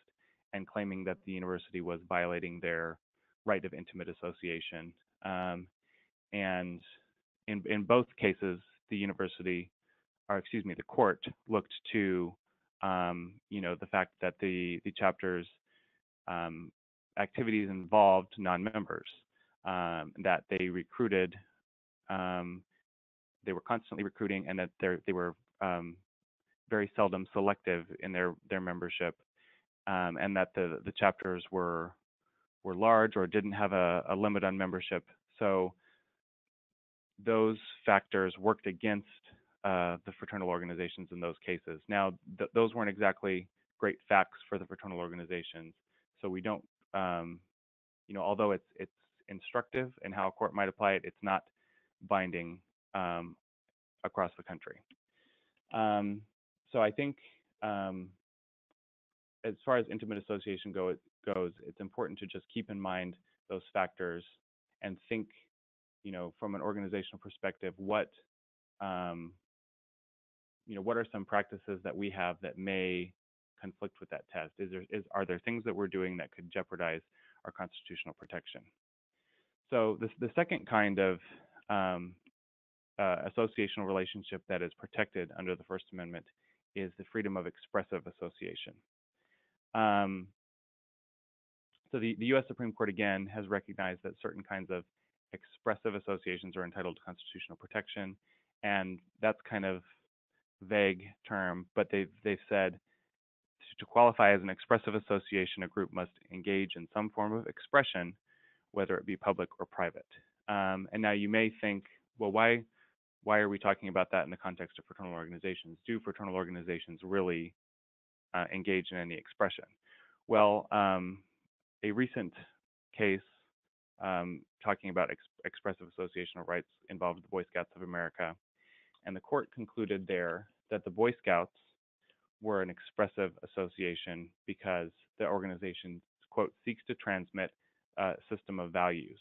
Speaker 2: and claiming that the university was violating their right of intimate association. And in both cases, the court looked to, you know, the fact that the chapter's activities involved non-members, that they recruited, they were constantly recruiting, and that they were very seldom selective in their membership, and that the chapters were large or didn't have a limit on membership. So those factors worked against the fraternal organizations in those cases. Now, those weren't exactly great facts for the fraternal organizations. So we don't, you know, although it's instructive in how a court might apply it, it's not binding across the country. So I think as far as intimate association goes, it's important to just keep in mind those factors and think, you know, from an organizational perspective, what you know, what are some practices that we have that may conflict with that test? Are there things that we're doing that could jeopardize our constitutional protection? So the second kind of associational relationship that is protected under the First Amendment is the freedom of expressive association. So the U.S. Supreme Court, again, has recognized that certain kinds of expressive associations are entitled to constitutional protection, and that's kind of vague term, but they've said to qualify as an expressive association, a group must engage in some form of expression, whether it be public or private. And now you may think, well, why are we talking about that in the context of fraternal organizations? Do fraternal organizations really engage in any expression? Well, a recent case talking about expressive associational rights involved the Boy Scouts of America, and the court concluded there that the Boy Scouts were an expressive association because the organization, quote, seeks to transmit a system of values.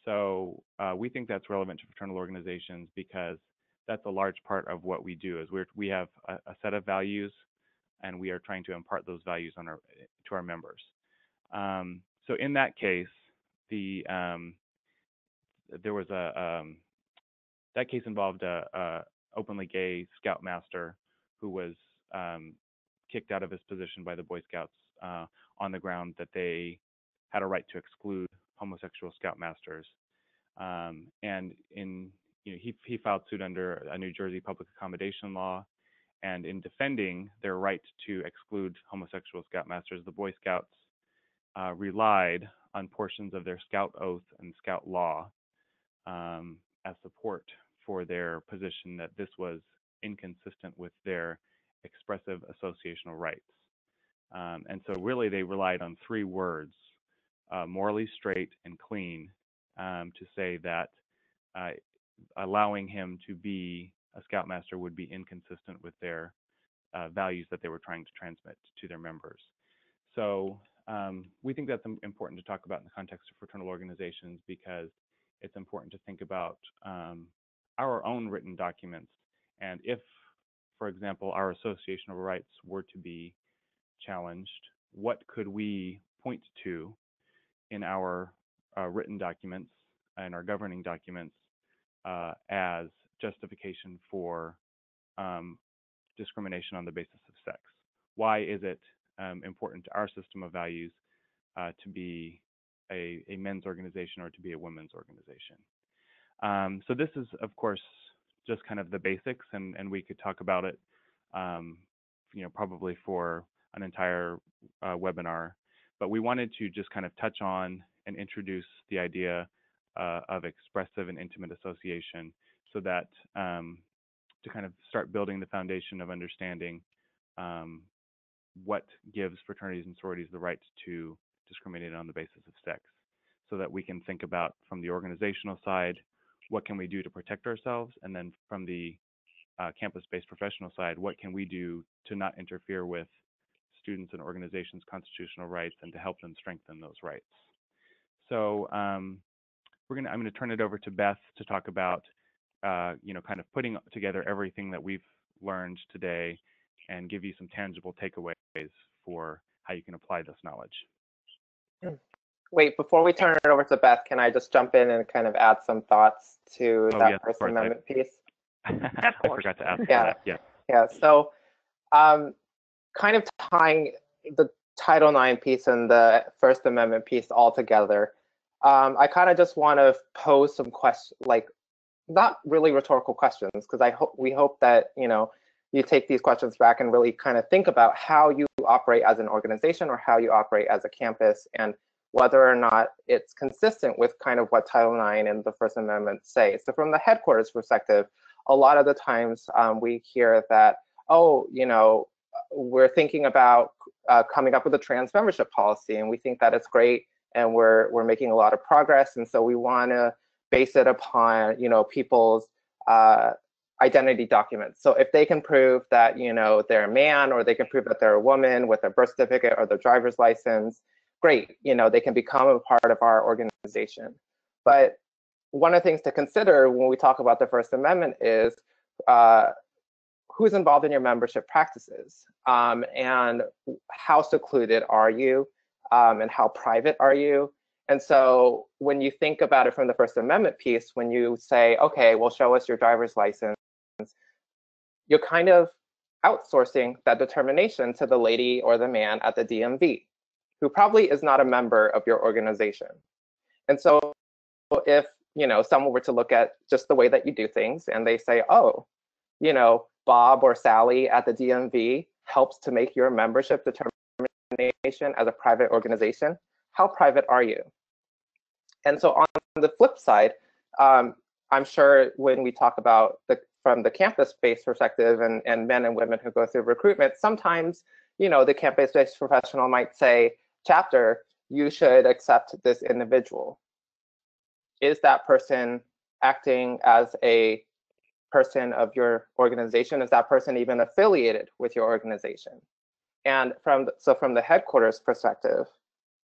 Speaker 2: So we think that's relevant to fraternal organizations because that's a large part of what we do. Is we have a set of values, and we are trying to impart those values to our members. So in that case, there was that case involved a openly gay scoutmaster who was kicked out of his position by the Boy Scouts on the ground that they had a right to exclude homosexual scoutmasters. And he filed suit under a New Jersey public accommodation law. And in defending their right to exclude homosexual scoutmasters, the Boy Scouts relied on portions of their Scout Oath and Scout Law as support for their position that this was inconsistent with their expressive associational rights. And so really they relied on three words, morally straight and clean, to say that allowing him to be a Scoutmaster would be inconsistent with their values that they were trying to transmit to their members. So we think that's important to talk about in the context of fraternal organizations, because it's important to think about our own written documents. And if, for example, our associational rights were to be challenged, what could we point to in our written documents and our governing documents as justification for discrimination on the basis of sex? Why is it important to our system of values to be a men's organization or to be a women's organization? So this is, of course, just kind of the basics, and we could talk about it, probably for an entire webinar. But we wanted to just kind of touch on and introduce the idea of expressive and intimate association, so that to kind of start building the foundation of understanding what gives fraternities and sororities the right to discriminate on the basis of sex, so that we can think about, from the organizational side, what can we do to protect ourselves, and then from the campus-based professional side, what can we do to not interfere with students and organizations' constitutional rights and to help them strengthen those rights. So I'm going to turn it over to Beth to talk about kind of putting together everything that we've learned today and give you some tangible takeaways for how you can apply this knowledge.
Speaker 3: Wait, before we turn it over to Beth, can I just jump in and kind of add some thoughts to that First Amendment piece?
Speaker 2: I forgot to ask that.
Speaker 3: Yeah. So kind of tying the Title IX piece and the First Amendment piece all together, I kind of just want to pose some questions, like not really rhetorical questions, because we hope that you take these questions back and really kind of think about how you operate as an organization or how you operate as a campus, and whether or not it's consistent with kind of what Title IX and the First Amendment say. So from the headquarters perspective, a lot of the times we hear that, we're thinking about coming up with a trans membership policy, and we think that it's great, and we're making a lot of progress, and so we want to base it upon people's identity documents. So if they can prove that they're a man, or they can prove that they're a woman with their birth certificate or their driver's license, great, they can become a part of our organization. But one of the things to consider when we talk about the First Amendment is who's involved in your membership practices, and how secluded are you, and how private are you. And so when you think about it from the First Amendment piece, when you say, okay, well, show us your driver's license, you're kind of outsourcing that determination to the lady or the man at the DMV, who probably is not a member of your organization. And so if someone were to look at just the way that you do things, and they say, oh, Bob or Sally at the DMV helps to make your membership determination as a private organization, how private are you? And so on the flip side, I'm sure when we talk about from the campus-based perspective and men and women who go through recruitment, sometimes the campus-based professional might say, chapter, you should accept this individual. Is that person acting as a person of your organization? Is that person even affiliated with your organization? And from the headquarters perspective,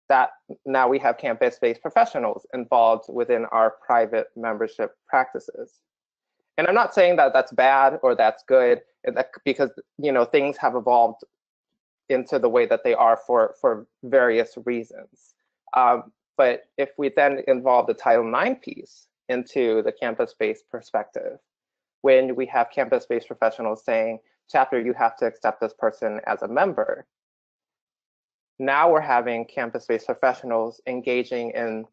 Speaker 3: that now we have campus-based professionals involved within our private membership practices. And I'm not saying that that's bad or that's good, because things have evolved into the way that they are for various reasons. But if we then involve the Title IX piece, into the campus-based perspective. When we have campus-based professionals saying, chapter, you have to accept this person as a member. Now we're having campus-based professionals engaging in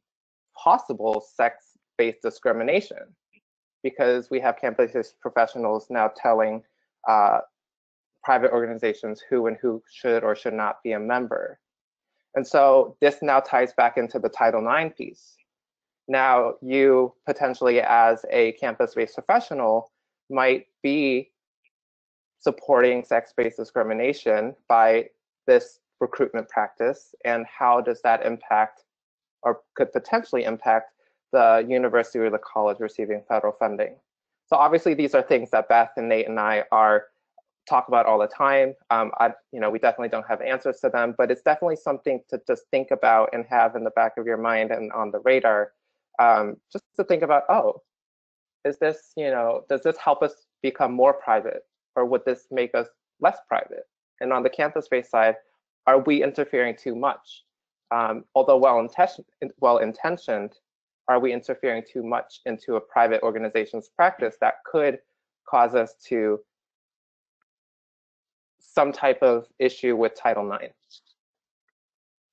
Speaker 3: possible sex-based discrimination, because we have campus-based professionals now telling private organizations who and who should or should not be a member. And so this now ties back into the Title IX piece. Now you potentially, as a campus-based professional, might be supporting sex-based discrimination by this recruitment practice, and how does that impact or could potentially impact the university or the college receiving federal funding. So obviously these are things that Beth and Nate and I talk about all the time. We definitely don't have answers to them, but it's definitely something to just think about and have in the back of your mind and on the radar, just to think about, oh, is this, does this help us become more private, or would this make us less private? And on the campus-based side, are we interfering too much? Although well-intentioned, are we interfering too much into a private organization's practice that could cause us to some type of issue with Title IX?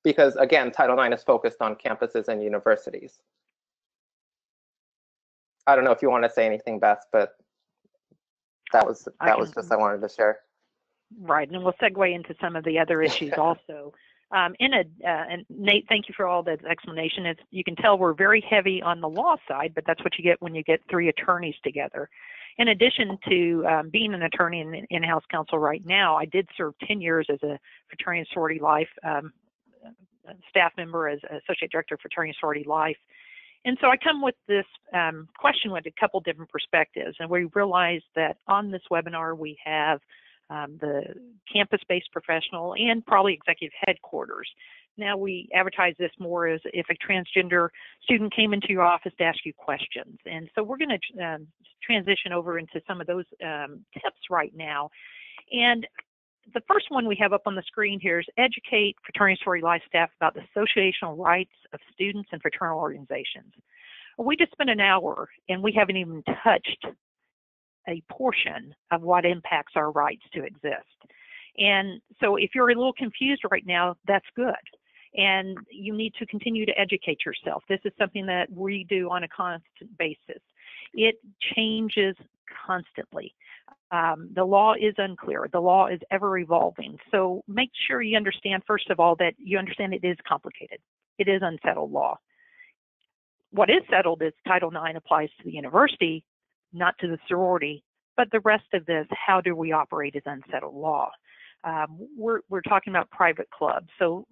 Speaker 3: Because again, Title IX is focused on campuses and universities. I don't know if you want to say anything, Beth, but that was just I wanted to share.
Speaker 4: Right, and we'll segue into some of the other issues also. And Nate, thank you for all the explanation. You can tell we're very heavy on the law side, but that's what you get when you get three attorneys together. In addition to being an attorney and in-house counsel right now, I did serve 10 years as a fraternity and sorority life staff member, as Associate Director of Fraternity and Sorority Life. And so I come with this question with a couple different perspectives, and we realized that on this webinar we have the campus-based professional and probably executive headquarters. Now we advertise this more as if a transgender student came into your office to ask you questions. And so we're going to transition over into some of those tips right now. And the first one we have up on the screen here is educate fraternity and sorority life staff about the associational rights of students and fraternal organizations. We just spent an hour and we haven't even touched a portion of what impacts our rights to exist. And so if you're a little confused right now, that's good. And you need to continue to educate yourself. This is something that we do on a constant basis. It changes constantly. The law is unclear. The law is ever evolving. So make sure you understand, first of all, that you understand it is complicated. It is unsettled law. What is settled is Title IX applies to the university, not to the sorority, but the rest of this, how do we operate, is unsettled law. We're talking about private clubs, so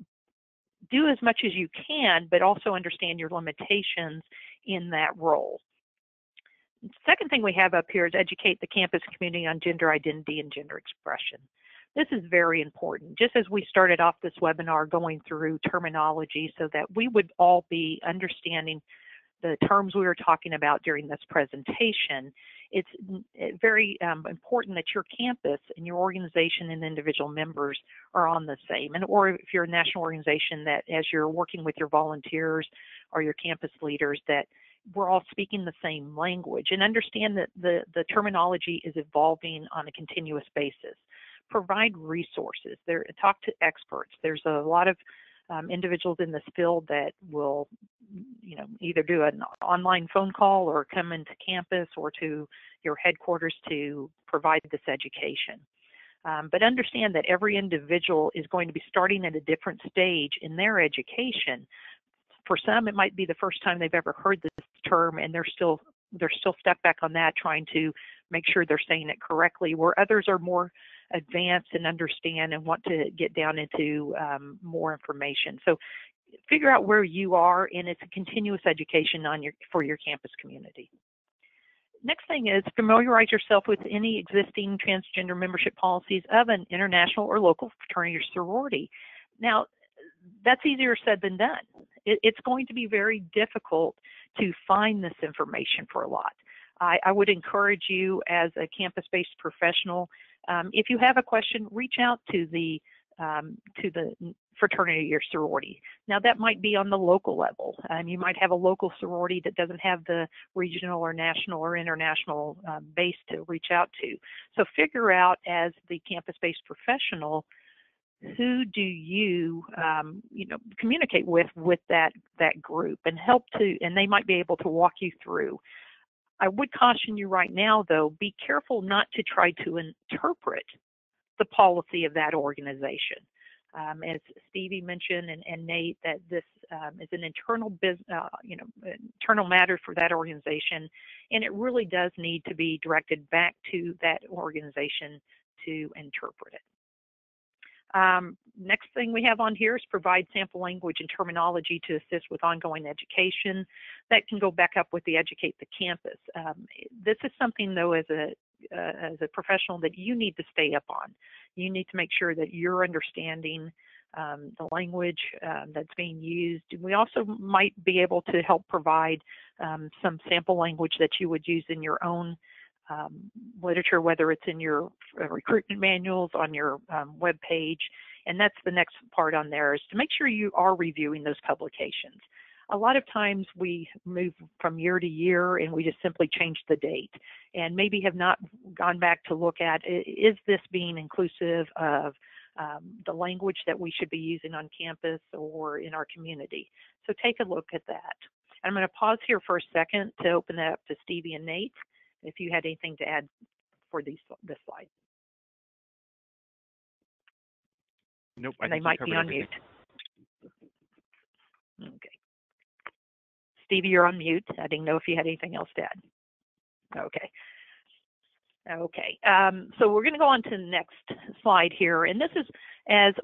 Speaker 4: do as much as you can, but also understand your limitations in that role. The second thing we have up here is educate the campus community on gender identity and gender expression. This is very important. Just as we started off this webinar going through terminology so that we would all be understanding the terms we were talking about during this presentation, it's very important that your campus and your organization and individual members are on the same. And or if you're a national organization, that as you're working with your volunteers or your campus leaders, that we're all speaking the same language, and understand that the terminology is evolving on a continuous basis. Provide resources. Talk to experts. There's a lot of individuals in this field that will, either do an online phone call or come into campus or to your headquarters to provide this education. But understand that every individual is going to be starting at a different stage in their education. For some, it might be the first time they've ever heard this term, and they're still stuck back on that, trying to make sure they're saying it correctly, where others are more advanced and understand and want to get down into more information. So figure out where you are, and it's a continuous education for your campus community. Next thing is familiarize yourself with any existing transgender membership policies of an international or local fraternity or sorority. Now, that's easier said than done. It's going to be very difficult to find this information for a lot. I would encourage you as a campus-based professional, if you have a question, reach out to the fraternity or sorority. Now that might be on the local level. You might have a local sorority that doesn't have the regional or national or international base to reach out to. So figure out, as the campus-based professional, who do you, communicate with that group, and and they might be able to walk you through. I would caution you right now, though, be careful not to try to interpret the policy of that organization. As Stevie mentioned and Nate, that this is an internal internal matter for that organization, and it really does need to be directed back to that organization to interpret it. Next thing we have on here is provide sample language and terminology to assist with ongoing education. That can go back up with the Educate the Campus. This is something, though, as a professional that you need to stay up on. You need to make sure that you're understanding the language that's being used. We also might be able to help provide some sample language that you would use in your own literature, whether it's in your recruitment manuals, on your web page. And that's the next part on there, is to make sure you are reviewing those publications. A lot of times we move from year to year and we just simply change the date and maybe have not gone back to look at, is this being inclusive of the language that we should be using on campus or in our community? So take a look at that. I'm going to pause here for a second to open that up to Stevie and Nate, if you had anything to add for this slide.
Speaker 2: Nope.
Speaker 4: And they might be on mute. Okay. Stevie, you're on mute. I didn't know if you had anything else to add. Okay. Okay. So we're going to go on to the next slide here. And this is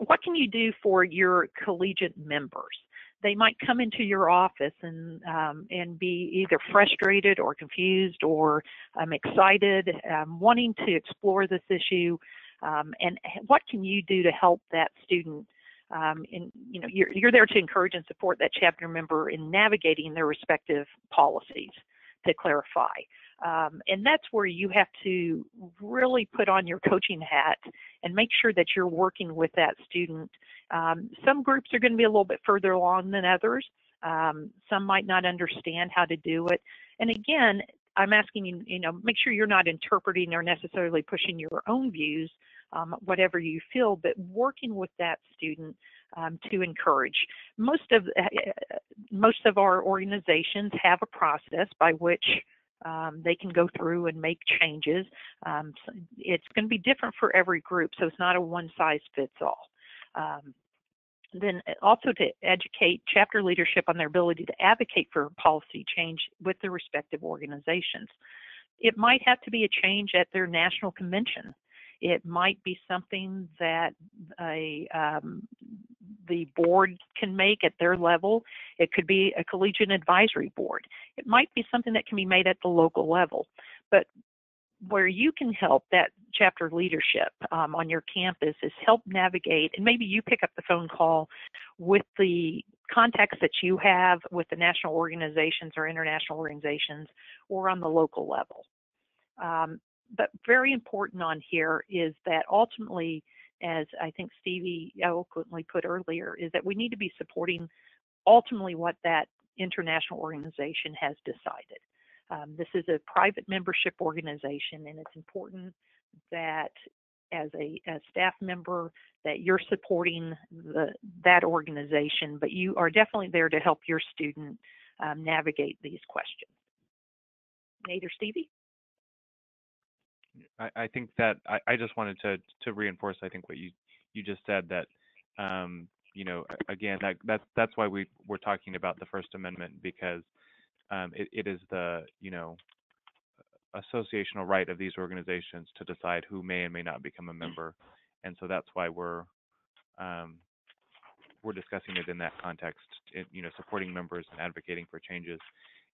Speaker 4: what can you do for your collegiate members? They might come into your office and be either frustrated or confused or excited, wanting to explore this issue. And what can you do to help that student? You're there to encourage and support that chapter member in navigating their respective policies to clarify. And that's where you have to really put on your coaching hat and make sure that you're working with that student. Some groups are going to be a little bit further along than others. Some might not understand how to do it. And again, I'm asking you, make sure you're not interpreting or necessarily pushing your own views, whatever you feel, but working with that student to encourage. Most of our organizations have a process by which they can go through and make changes. It's going to be different for every group, so it's not a one-size-fits-all. Then also to educate chapter leadership on their ability to advocate for policy change with their respective organizations. It might have to be a change at their national convention. It might be something that the board can make at their level. It could be a collegiate advisory board. It might be something that can be made at the local level. But where you can help that chapter leadership on your campus is help navigate, and maybe you pick up the phone call with the contacts that you have with the national organizations or international organizations or on the local level. But very important on here is that ultimately, as I think Stevie eloquently put earlier, is that we need to be supporting ultimately what that international organization has decided. This is a private membership organization, and it's important that as a staff member that you're supporting that organization, but you are definitely there to help your student navigate these questions. Nate or Stevie?
Speaker 2: I think that I just wanted to reinforce, I think, what you just said, that again, that's why we're talking about the First Amendment, because it is the associational right of these organizations to decide who may and may not become a member, and so that's why we're discussing it in that context. Supporting members and advocating for changes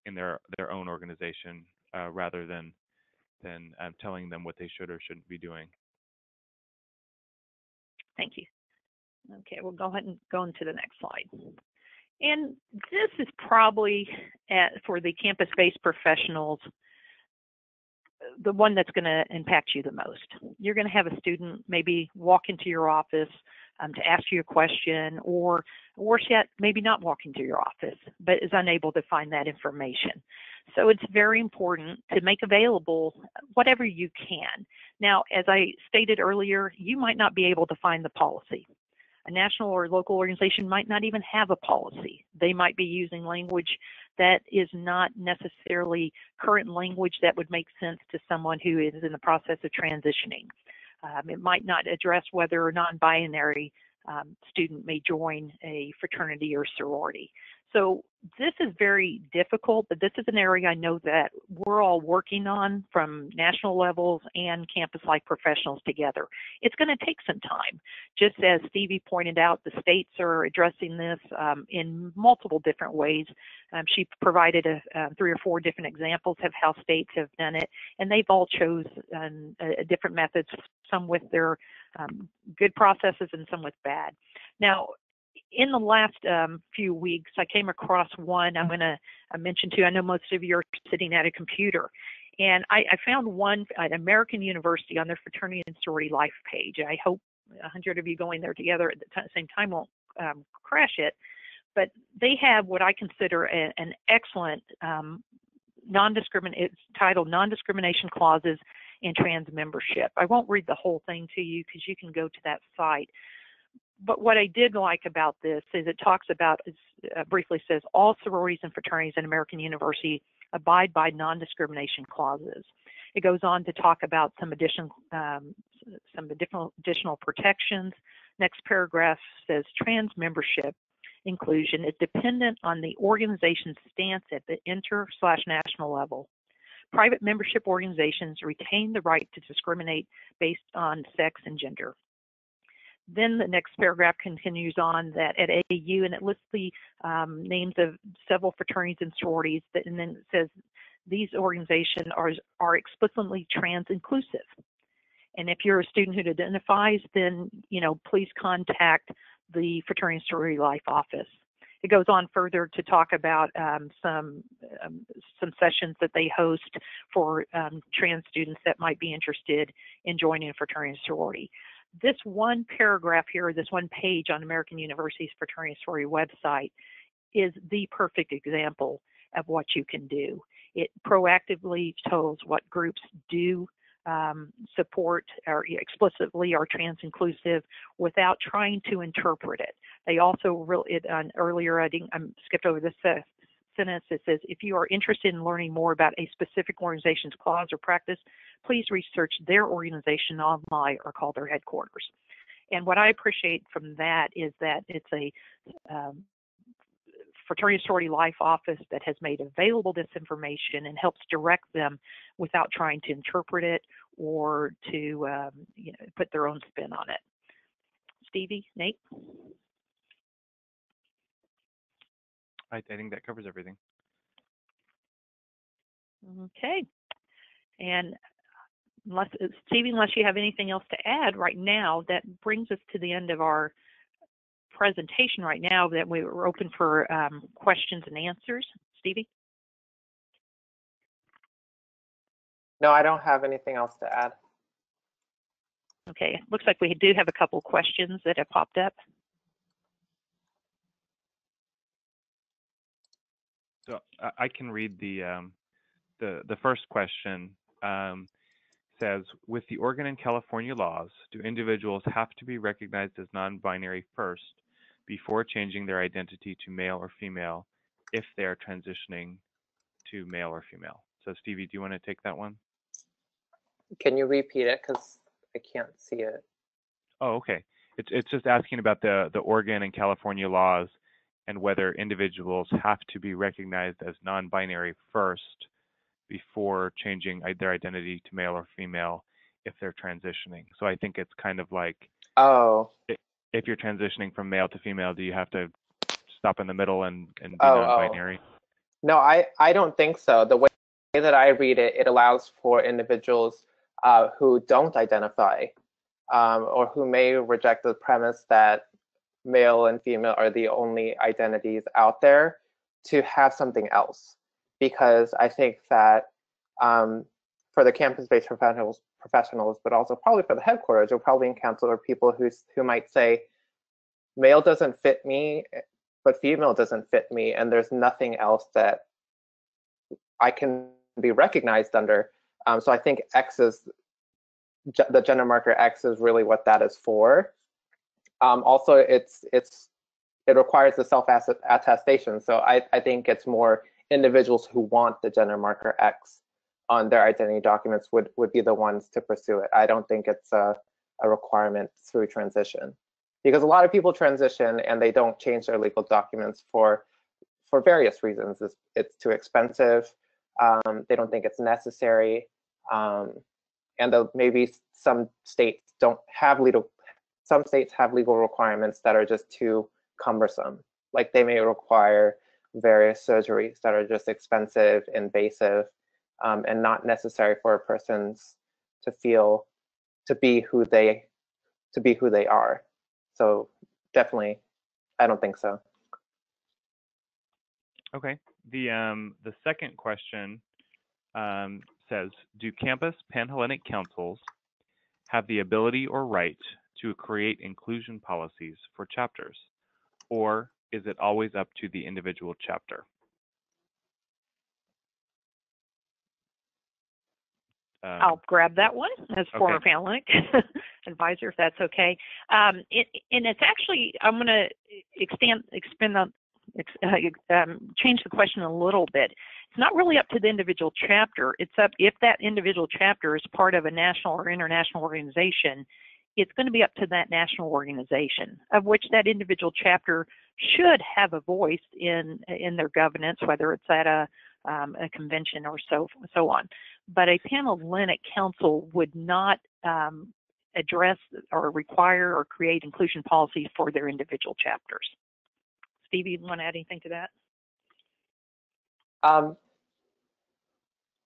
Speaker 2: in their own organization rather than telling them what they should or shouldn't be doing.
Speaker 4: Thank you. Okay, we'll go ahead and go into the next slide. And this is probably, for the campus-based professionals, the one that's going to impact you the most. You're going to have a student maybe walk into your office to ask you a question, or worse yet, maybe not walk into your office, but is unable to find that information. So it's very important to make available whatever you can. Now, as I stated earlier, you might not be able to find the policy. A national or local organization might not even have a policy. They might be using language that is not necessarily current language that would make sense to someone who is in the process of transitioning. It might not address whether a non-binary student may join a fraternity or sorority. So this is very difficult, but this is an area I know that we're all working on from national levels and campus-like professionals together. It's going to take some time. Just as Stevie pointed out, the states are addressing this in multiple different ways. She provided 3 or 4 different examples of how states have done it, and they've all chosen different methods, some with their good processes and some with bad. Now, in the last few weeks, I came across one I'm going to mention to you. I know most of you are sitting at a computer. And I found one at American University on their fraternity and sorority life page. I hope 100 of you going there together at the same time won't crash it. But they have what I consider an excellent it's titled Non-Discrimination Clauses in Trans Membership. I won't read the whole thing to you because you can go to that site. But what I did like about this is it talks about, briefly says, all sororities and fraternities in American University abide by non-discrimination clauses. It goes on to talk about some additional protections. Next paragraph says trans membership inclusion is dependent on the organization's stance at the inter/national level. Private membership organizations retain the right to discriminate based on sex and gender. Then the next paragraph continues on that at AU, and it lists the names of several fraternities and sororities, and then it says these organizations are explicitly trans inclusive. And if you're a student who identifies, then please contact the Fraternity and Sorority Life Office. It goes on further to talk about some sessions that they host for trans students that might be interested in joining a fraternity and sorority. This one paragraph here, this one page on American University's Fraternity and Sorority website is the perfect example of what you can do. It proactively tells what groups do support or explicitly are trans inclusive without trying to interpret it. They also earlier I skipped over this sentence. It says, if you are interested in learning more about a specific organization's clause or practice, please research their organization online or call their headquarters. And what I appreciate from that is that it's a Fraternity and Sorority Life Office that has made available this information and helps direct them without trying to interpret it or to put their own spin on it. Stevie, Nate?
Speaker 2: I think that covers everything.
Speaker 4: Okay. And Stevie, unless you have anything else to add right now, that brings us to the end of our presentation right now, that we were open for questions and answers. Stevie?
Speaker 3: No, I don't have anything else to add.
Speaker 4: Okay, looks like we do have a couple questions that have popped up.
Speaker 2: So I can read the first question. Says, with the Oregon and California laws, do individuals have to be recognized as non-binary first before changing their identity to male or female if they are transitioning to male or female? So Stevie, do you want to take that one?
Speaker 3: Can you repeat it, because I can't see it?
Speaker 2: Oh, okay. It's just asking about the Oregon and California laws and whether individuals have to be recognized as non-binary first before changing their identity to male or female if they're transitioning. So I think it's kind of like, if you're transitioning from male to female, do you have to stop in the middle and be non-binary?
Speaker 3: No, I don't think so. The way that I read it, it allows for individuals who don't identify or who may reject the premise that male and female are the only identities out there to have something else. Because I think that for the campus-based professionals, but also probably for the headquarters, you'll probably encounter people who might say, male doesn't fit me, but female doesn't fit me, and there's nothing else that I can be recognized under. So I think X is the gender marker X is really what that is for. Also, it requires the self-attestation. So I think it's more individuals who want the gender marker X on their identity documents would be the ones to pursue it. I don't think it's a requirement through transition, because a lot of people transition and they don't change their legal documents for various reasons. It's too expensive. They don't think it's necessary. And maybe some states don't have some states have legal requirements that are just too cumbersome. Like they may require various surgeries that are just expensive, invasive, and not necessary for a person to be who they are. So definitely, I don't think so.
Speaker 2: Okay. The second question says, do campus Panhellenic councils have the ability or right to create inclusion policies for chapters, or is it always up to the individual chapter?
Speaker 4: I'll grab that one as former
Speaker 2: Okay.
Speaker 4: Panhellenic advisor, if that's okay. And it's actually, I'm going to change the question a little bit. It's not really up to the individual chapter. It's up, if that individual chapter is part of a national or international organization, it's going to be up to that national organization, of which that individual chapter should have a voice in their governance, whether it's at a convention or so on. But a Panhellenic council would not address or require or create inclusion policies for their individual chapters. Stevie, you want to add anything to that?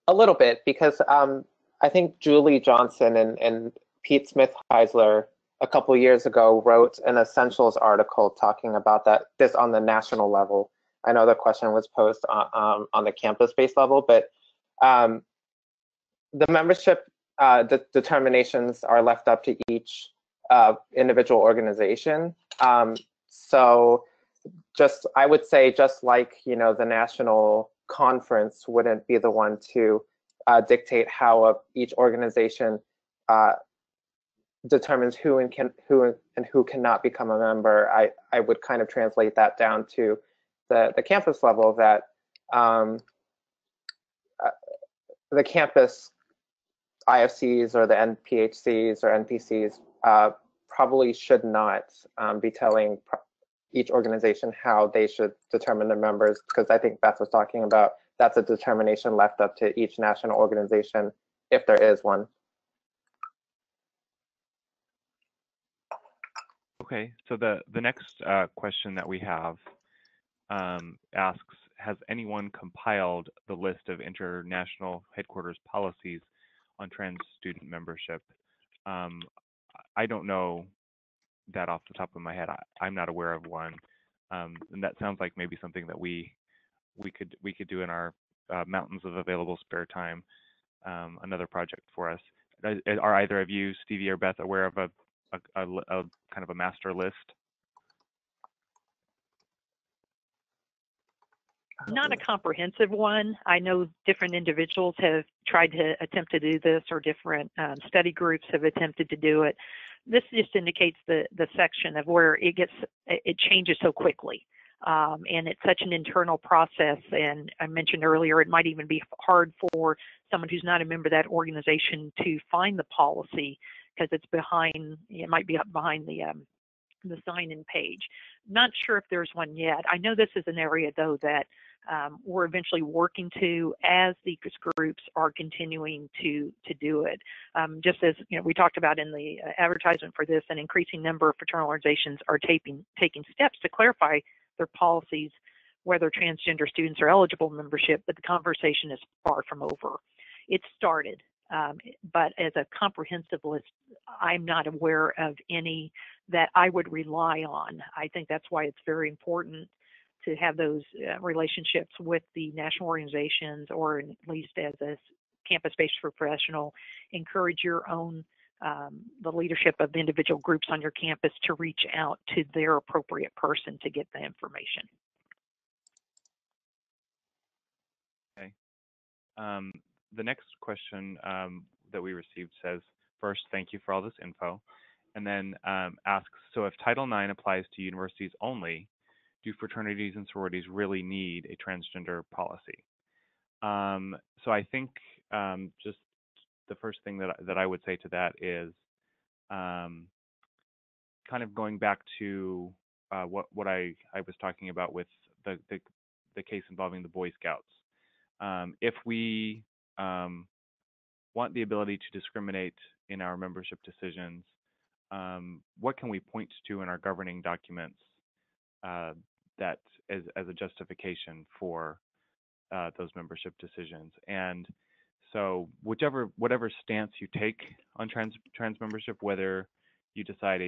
Speaker 3: A little bit, because I think Julie Johnson and Pete Smith-Heisler a couple years ago wrote an Essentials article talking about this on the national level. I know the question was posed on the campus-based level, but the membership determinations are left up to each individual organization. So I would say, just like, the national conference wouldn't be the one to dictate how each organization determines who cannot become a member. I would kind of translate that down to the campus level, that the campus IFCs or the NPHCs or NPCs probably should not be telling each organization how they should determine their members, because I think Beth was talking about that's a determination left up to each national organization, if there is one.
Speaker 2: Okay, so the next question that we have asks, has anyone compiled the list of international headquarters policies on trans student membership? I don't know that off the top of my head. I'm not aware of one, and that sounds like maybe something that we could do in our mountains of available spare time. Another project for us. Are either of you, Stevie or Beth, aware of a kind of a master list?
Speaker 4: Not a comprehensive one. I know different individuals have tried to attempt to do this, or different study groups have attempted to do it. This just indicates the section of where it changes so quickly. And it's such an internal process. And I mentioned earlier, it might even be hard for someone who's not a member of that organization to find the policy, because it might be up behind the sign-in page. Not sure if there's one yet. I know this is an area, though, that we're eventually working to, as these groups are continuing to do it. Just as we talked about in the advertisement for this, an increasing number of fraternal organizations are taking steps to clarify their policies, whether transgender students are eligible membership, but the conversation is far from over. It started, but as a comprehensive list, I'm not aware of any that I would rely on. I think that's why it's very important to have those relationships with the national organizations, or at least as a campus-based professional, encourage your own the leadership of the individual groups on your campus to reach out to their appropriate person to get the information.
Speaker 2: Okay. The next question that we received says, first, thank you for all this info. And then asks, so if Title IX applies to universities only, do fraternities and sororities really need a transgender policy? So I think just the first thing that I would say to that is kind of going back to what I was talking about with the case involving the Boy Scouts. If we want the ability to discriminate in our membership decisions, what can we point to in our governing documents that as a justification for those membership decisions? And so whatever stance you take on trans membership, whether you decide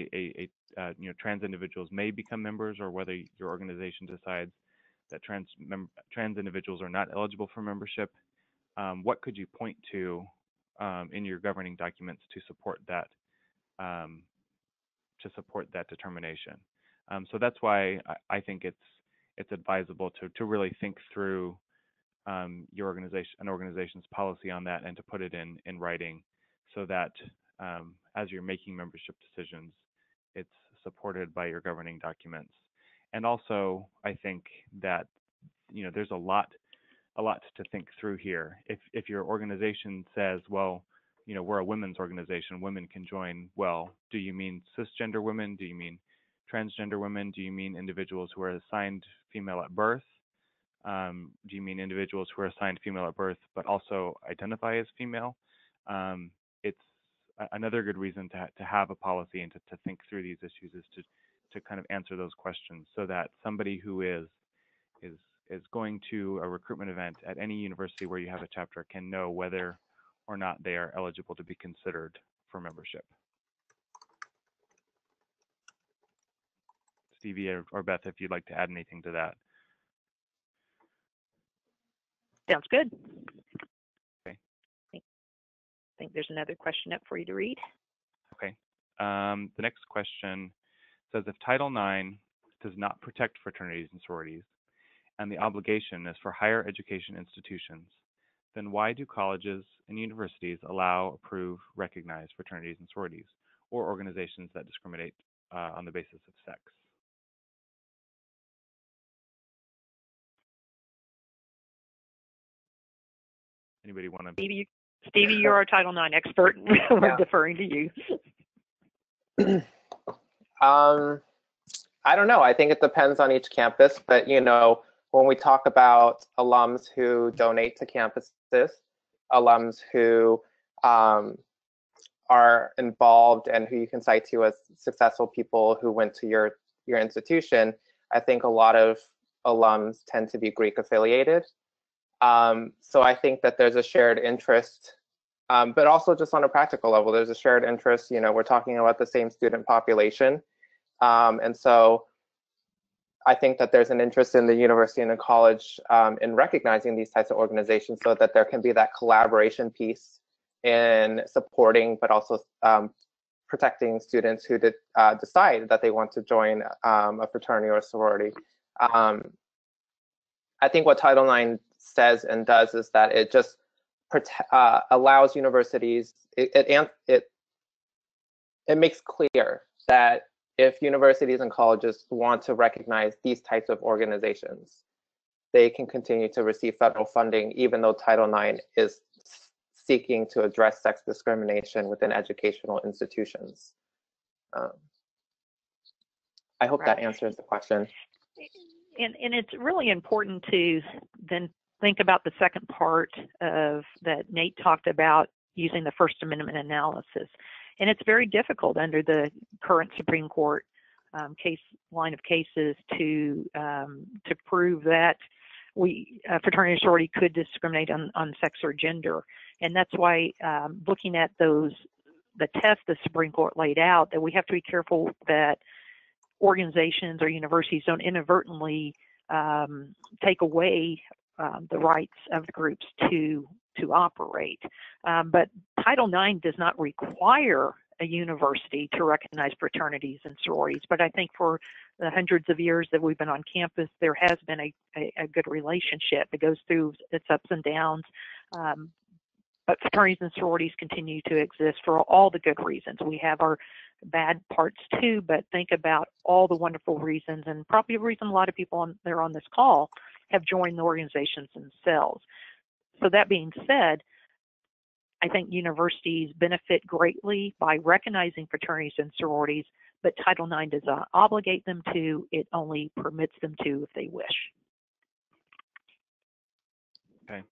Speaker 2: trans individuals may become members, or whether your organization decides that trans individuals are not eligible for membership, what could you point to in your governing documents to support that determination? So that's why I think it's advisable to really think through your organization's policy on that, and to put it in writing, so that as you're making membership decisions, it's supported by your governing documents. And also, I think that there's a lot to think through here. If your organization says, well, we're a women's organization, women can join, well, do you mean cisgender women? Do you mean transgender women? Do you mean individuals who are assigned female at birth? Do you mean individuals who are assigned female at birth but also identify as female? It's another good reason to have a policy and to think through these issues, is to kind of answer those questions, so that somebody who is going to a recruitment event at any university where you have a chapter can know whether or not they are eligible to be considered for membership. Stevie or Beth, if you'd like to add anything to that.
Speaker 4: Sounds good.
Speaker 2: Okay.
Speaker 4: I think there's another question up for you to read.
Speaker 2: Okay. The next question says, if Title IX does not protect fraternities and sororities, and the obligation is for higher education institutions, then why do colleges and universities allow, approve, recognize fraternities and sororities, or organizations that discriminate on the basis of sex? Anybody want to?
Speaker 4: Stevie, you're our Title IX expert. We're deferring to you.
Speaker 3: I don't know. I think it depends on each campus, but when we talk about alums who donate to campuses, alums who are involved and who you can cite to as successful people who went to your institution, I think a lot of alums tend to be Greek affiliated. So I think that there's a shared interest, but also just on a practical level, there's a shared interest. We're talking about the same student population. And so I think that there's an interest in the university and the college in recognizing these types of organizations, so that there can be that collaboration piece in supporting, but also protecting students who decide that they want to join a fraternity or a sorority. I think what Title IX says and does is that it just allows universities, it makes clear that if universities and colleges want to recognize these types of organizations, they can continue to receive federal funding, even though Title IX is seeking to address sex discrimination within educational institutions. I hope that answers the question.
Speaker 4: And it's really important to then think about the second part of that Nate talked about, using the First Amendment analysis. And it's very difficult under the current Supreme Court line of cases to prove that fraternity or sorority could discriminate on sex or gender. And that's why looking at the test the Supreme Court laid out, that we have to be careful that organizations or universities don't inadvertently take away the rights of the groups to to operate. But Title IX does not require a university to recognize fraternities and sororities, but I think for the hundreds of years that we've been on campus, there has been a good relationship. It goes through its ups and downs, but fraternities and sororities continue to exist for all the good reasons. We have our bad parts too, but think about all the wonderful reasons, and probably a reason a lot of people on this call have joined the organizations themselves. So that being said, I think universities benefit greatly by recognizing fraternities and sororities, but Title IX does not obligate them to. It only permits them to if they wish.
Speaker 2: Okay.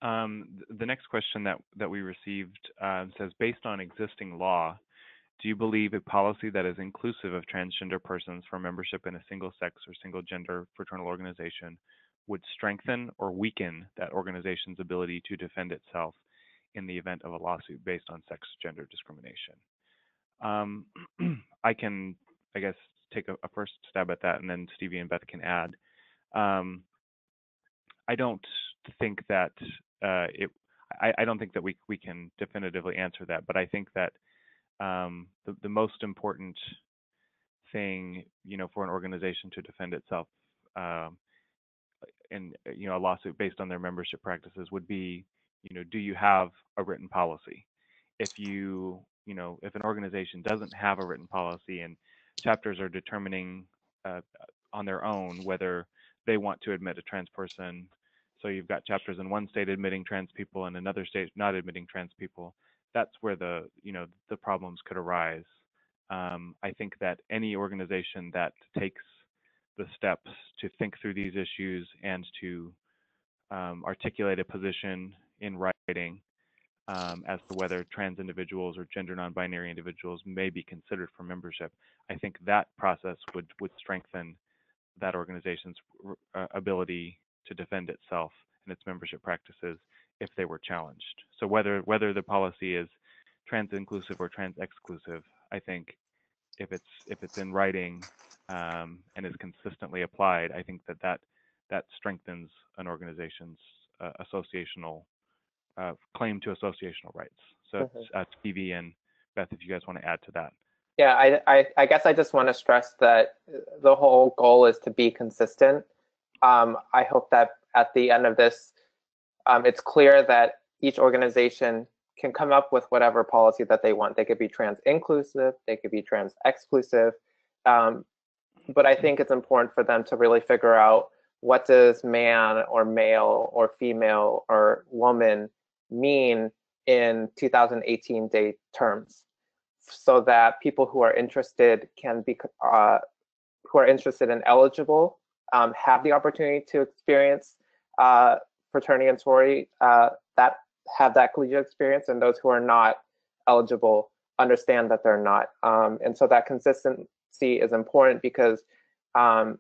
Speaker 2: The next question that we received says, based on existing law, do you believe a policy that is inclusive of transgender persons for membership in a single-sex or single-gender fraternal organization would strengthen or weaken that organization's ability to defend itself in the event of a lawsuit based on sex-gender discrimination? I can, I guess, take a first stab at that, and then Stevie and Beth can add. I don't think that I don't think that we can definitively answer that, but I think that the most important thing, for an organization to defend itself in a lawsuit based on their membership practices would be, do you have a written policy? If if an organization doesn't have a written policy and chapters are determining on their own whether they want to admit a trans person, so you've got chapters in one state admitting trans people and another state not admitting trans people, that's where the problems could arise. I think that any organization that takes the steps to think through these issues and to articulate a position in writing as to whether trans individuals or gender non-binary individuals may be considered for membership, I think that process would strengthen that organization's ability to defend itself and its membership practices if they were challenged. So whether the policy is trans inclusive or trans exclusive, I think if it's in writing and is consistently applied, I think that strengthens an organization's associational claim to associational rights. So Stevie and Beth, if you guys want to add to that.
Speaker 3: Yeah, I guess I just want to stress that the whole goal is to be consistent. I hope that at the end of this, it's clear that each organization can come up with whatever policy that they want. They could be trans inclusive, they could be trans exclusive, but I think it's important for them to really figure out what does man or male or female or woman mean in 2018 date terms, so that people who are interested can be who are interested and eligible have the opportunity to experience fraternity and sorority that have that collegiate experience, and those who are not eligible understand that they're not. And so that consistency is important because I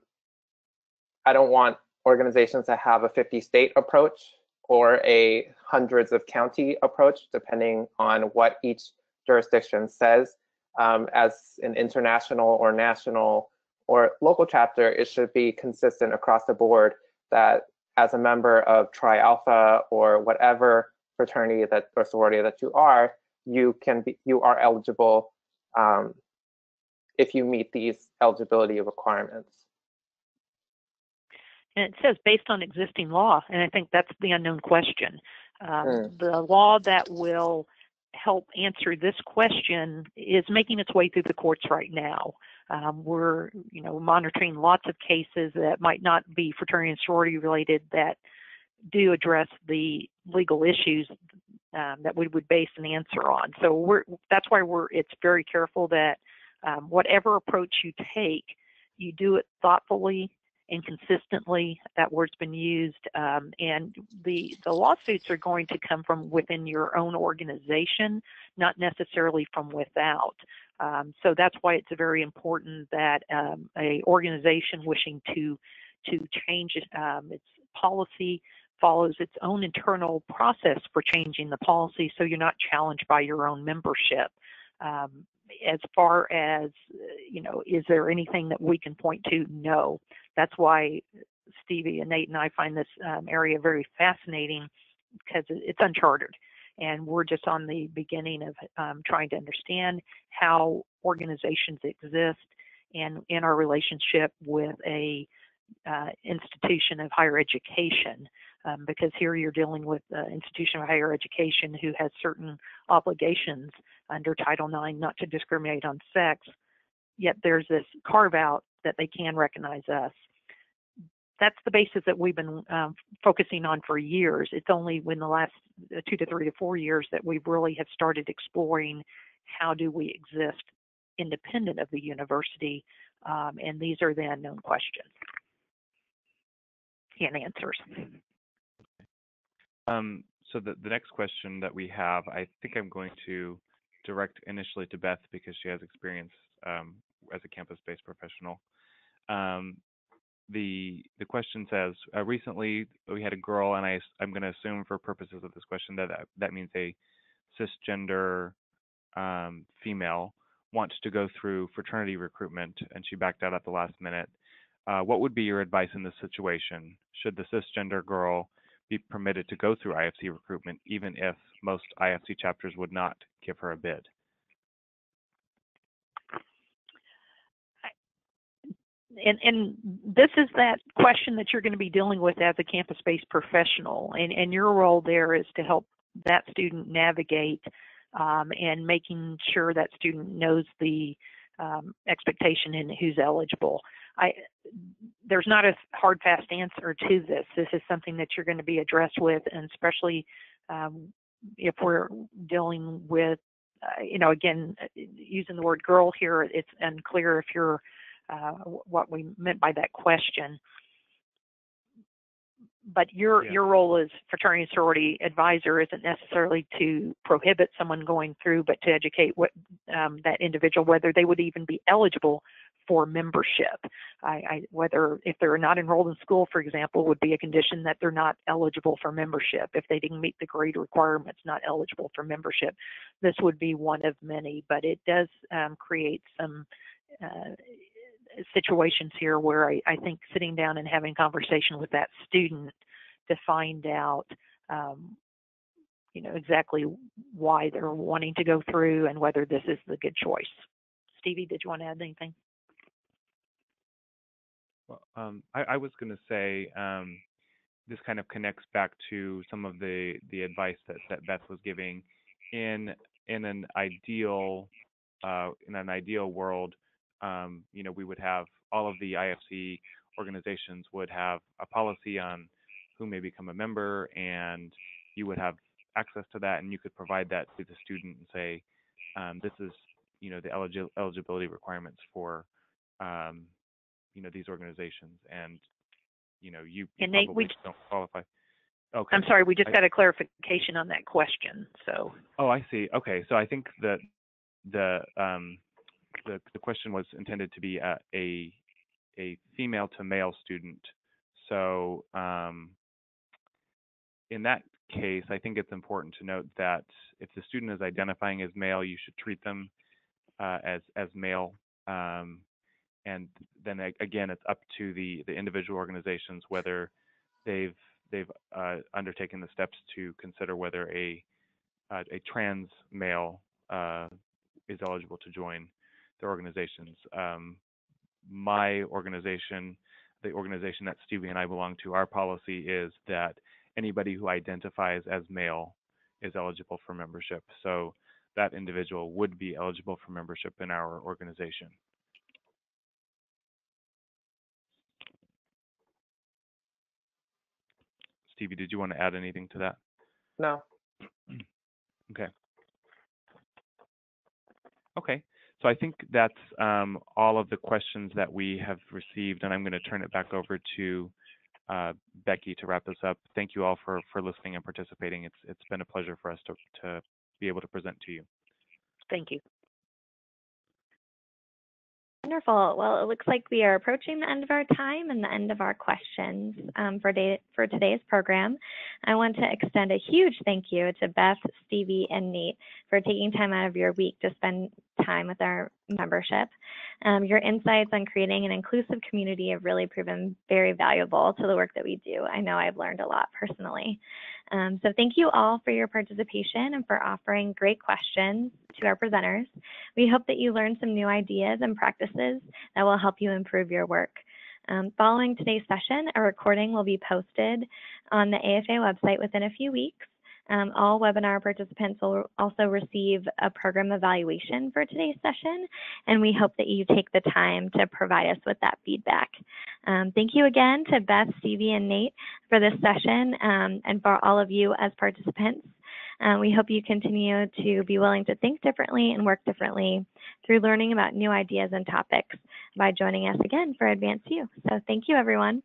Speaker 3: don't want organizations to have a 50-state approach or a hundreds of county approach, depending on what each jurisdiction says. As an international or national or local chapter, it should be consistent across the board that as a member of Tri Alpha or whatever fraternity or sorority that you are eligible if you meet these eligibility requirements.
Speaker 4: And it says based on existing law, and I think that's the unknown question. The law that will help answer this question is making its way through the courts right now. We're monitoring lots of cases that might not be fraternity and sorority related that do address the legal issues that we would base an answer on. So that's why it's very careful that whatever approach you take, you do it thoughtfully and consistently. That word's been used, and the lawsuits are going to come from within your own organization, not necessarily from without. So that's why it's very important that a organization wishing to change its policy follows its own internal process for changing the policy, so you're not challenged by your own membership. As far as, is there anything that we can point to? No. That's why Stevie and Nate and I find this area very fascinating, because it's uncharted. And we're just on the beginning of trying to understand how organizations exist and in our relationship with a institution of higher education, because here you're dealing with an institution of higher education who has certain obligations under Title IX not to discriminate on sex, yet there's this carve out that they can recognize us. That's the basis that we've been focusing on for years. It's only in the last 2 to 3 to 4 years that we really have started exploring how do we exist independent of the university, and these are the unknown questions and answers.
Speaker 2: So the next question that we have, I think I'm going to direct initially to Beth because she has experience as a campus-based professional. The question says, recently we had a girl, and I'm going to assume for purposes of this question that means a cisgender female wants to go through fraternity recruitment, and she backed out at the last minute. What would be your advice in this situation? Should the cisgender girl be permitted to go through IFC recruitment, even if most IFC chapters would not give her a bid?
Speaker 4: And this is that question that you're going to be dealing with as a campus-based professional, and your role there is to help that student navigate and making sure that student knows the expectation and who's eligible. There's not a hard, fast answer to this. This is something that you're going to be addressed with, and especially if we're dealing with, again, using the word girl here, it's unclear if you're what we meant by that question. But your role as fraternity and sorority advisor isn't necessarily to prohibit someone going through, but to educate that individual whether they would even be eligible for membership. Whether if they're not enrolled in school, for example, would be a condition that they're not eligible for membership. If they didn't meet the grade requirements, not eligible for membership. This would be one of many, but it does create some situations here where I think sitting down and having conversation with that student to find out exactly why they're wanting to go through and whether this is the good choice. Stevie, did you want to add anything?
Speaker 2: Well, I was going to say this kind of connects back to some of the advice that Beth was giving. In an ideal world, we would have all of the IFC organizations would have a policy on who may become a member, and you would have access to that, and you could provide that to the student and say, this is, the eligibility requirements for, these organizations, and, you
Speaker 4: and Nate,
Speaker 2: probably don't qualify. Okay.
Speaker 4: I'm sorry, we just got a clarification on that question. So.
Speaker 2: Oh, I see. Okay, so I think that the question was intended to be a female to male student. So in that case, I think it's important to note that if the student is identifying as male, you should treat them as male. And then again, it's up to the individual organizations whether they've undertaken the steps to consider whether a trans male is eligible to join their organizations. My organization, the organization that Stevie and I belong to, our policy is that anybody who identifies as male is eligible for membership. So that individual would be eligible for membership in our organization. Stevie, did you want to add anything to that?
Speaker 3: No.
Speaker 2: Okay. Okay. So I think that's all of the questions that we have received, and I'm going to turn it back over to Becky to wrap this up. Thank you all for listening and participating. It's been a pleasure for us to be able to present to you.
Speaker 4: Thank you.
Speaker 1: Wonderful. Well, it looks like we are approaching the end of our time and the end of our questions for today's program. I want to extend a huge thank you to Beth, Stevie, and Nate for taking time out of your week to spend time with our membership. Your insights on creating an inclusive community have really proven very valuable to the work that we do. I know I've learned a lot personally. So thank you all for your participation and for offering great questions to our presenters. We hope that you learned some new ideas and practices that will help you improve your work. Following today's session, a recording will be posted on the AFA website within a few weeks. All webinar participants will also receive a program evaluation for today's session, and we hope that you take the time to provide us with that feedback. Thank you again to Beth, Stevie, and Nate for this session, and for all of you as participants. We hope you continue to be willing to think differently and work differently through learning about new ideas and topics by joining us again for AdvanceU. So thank you, everyone.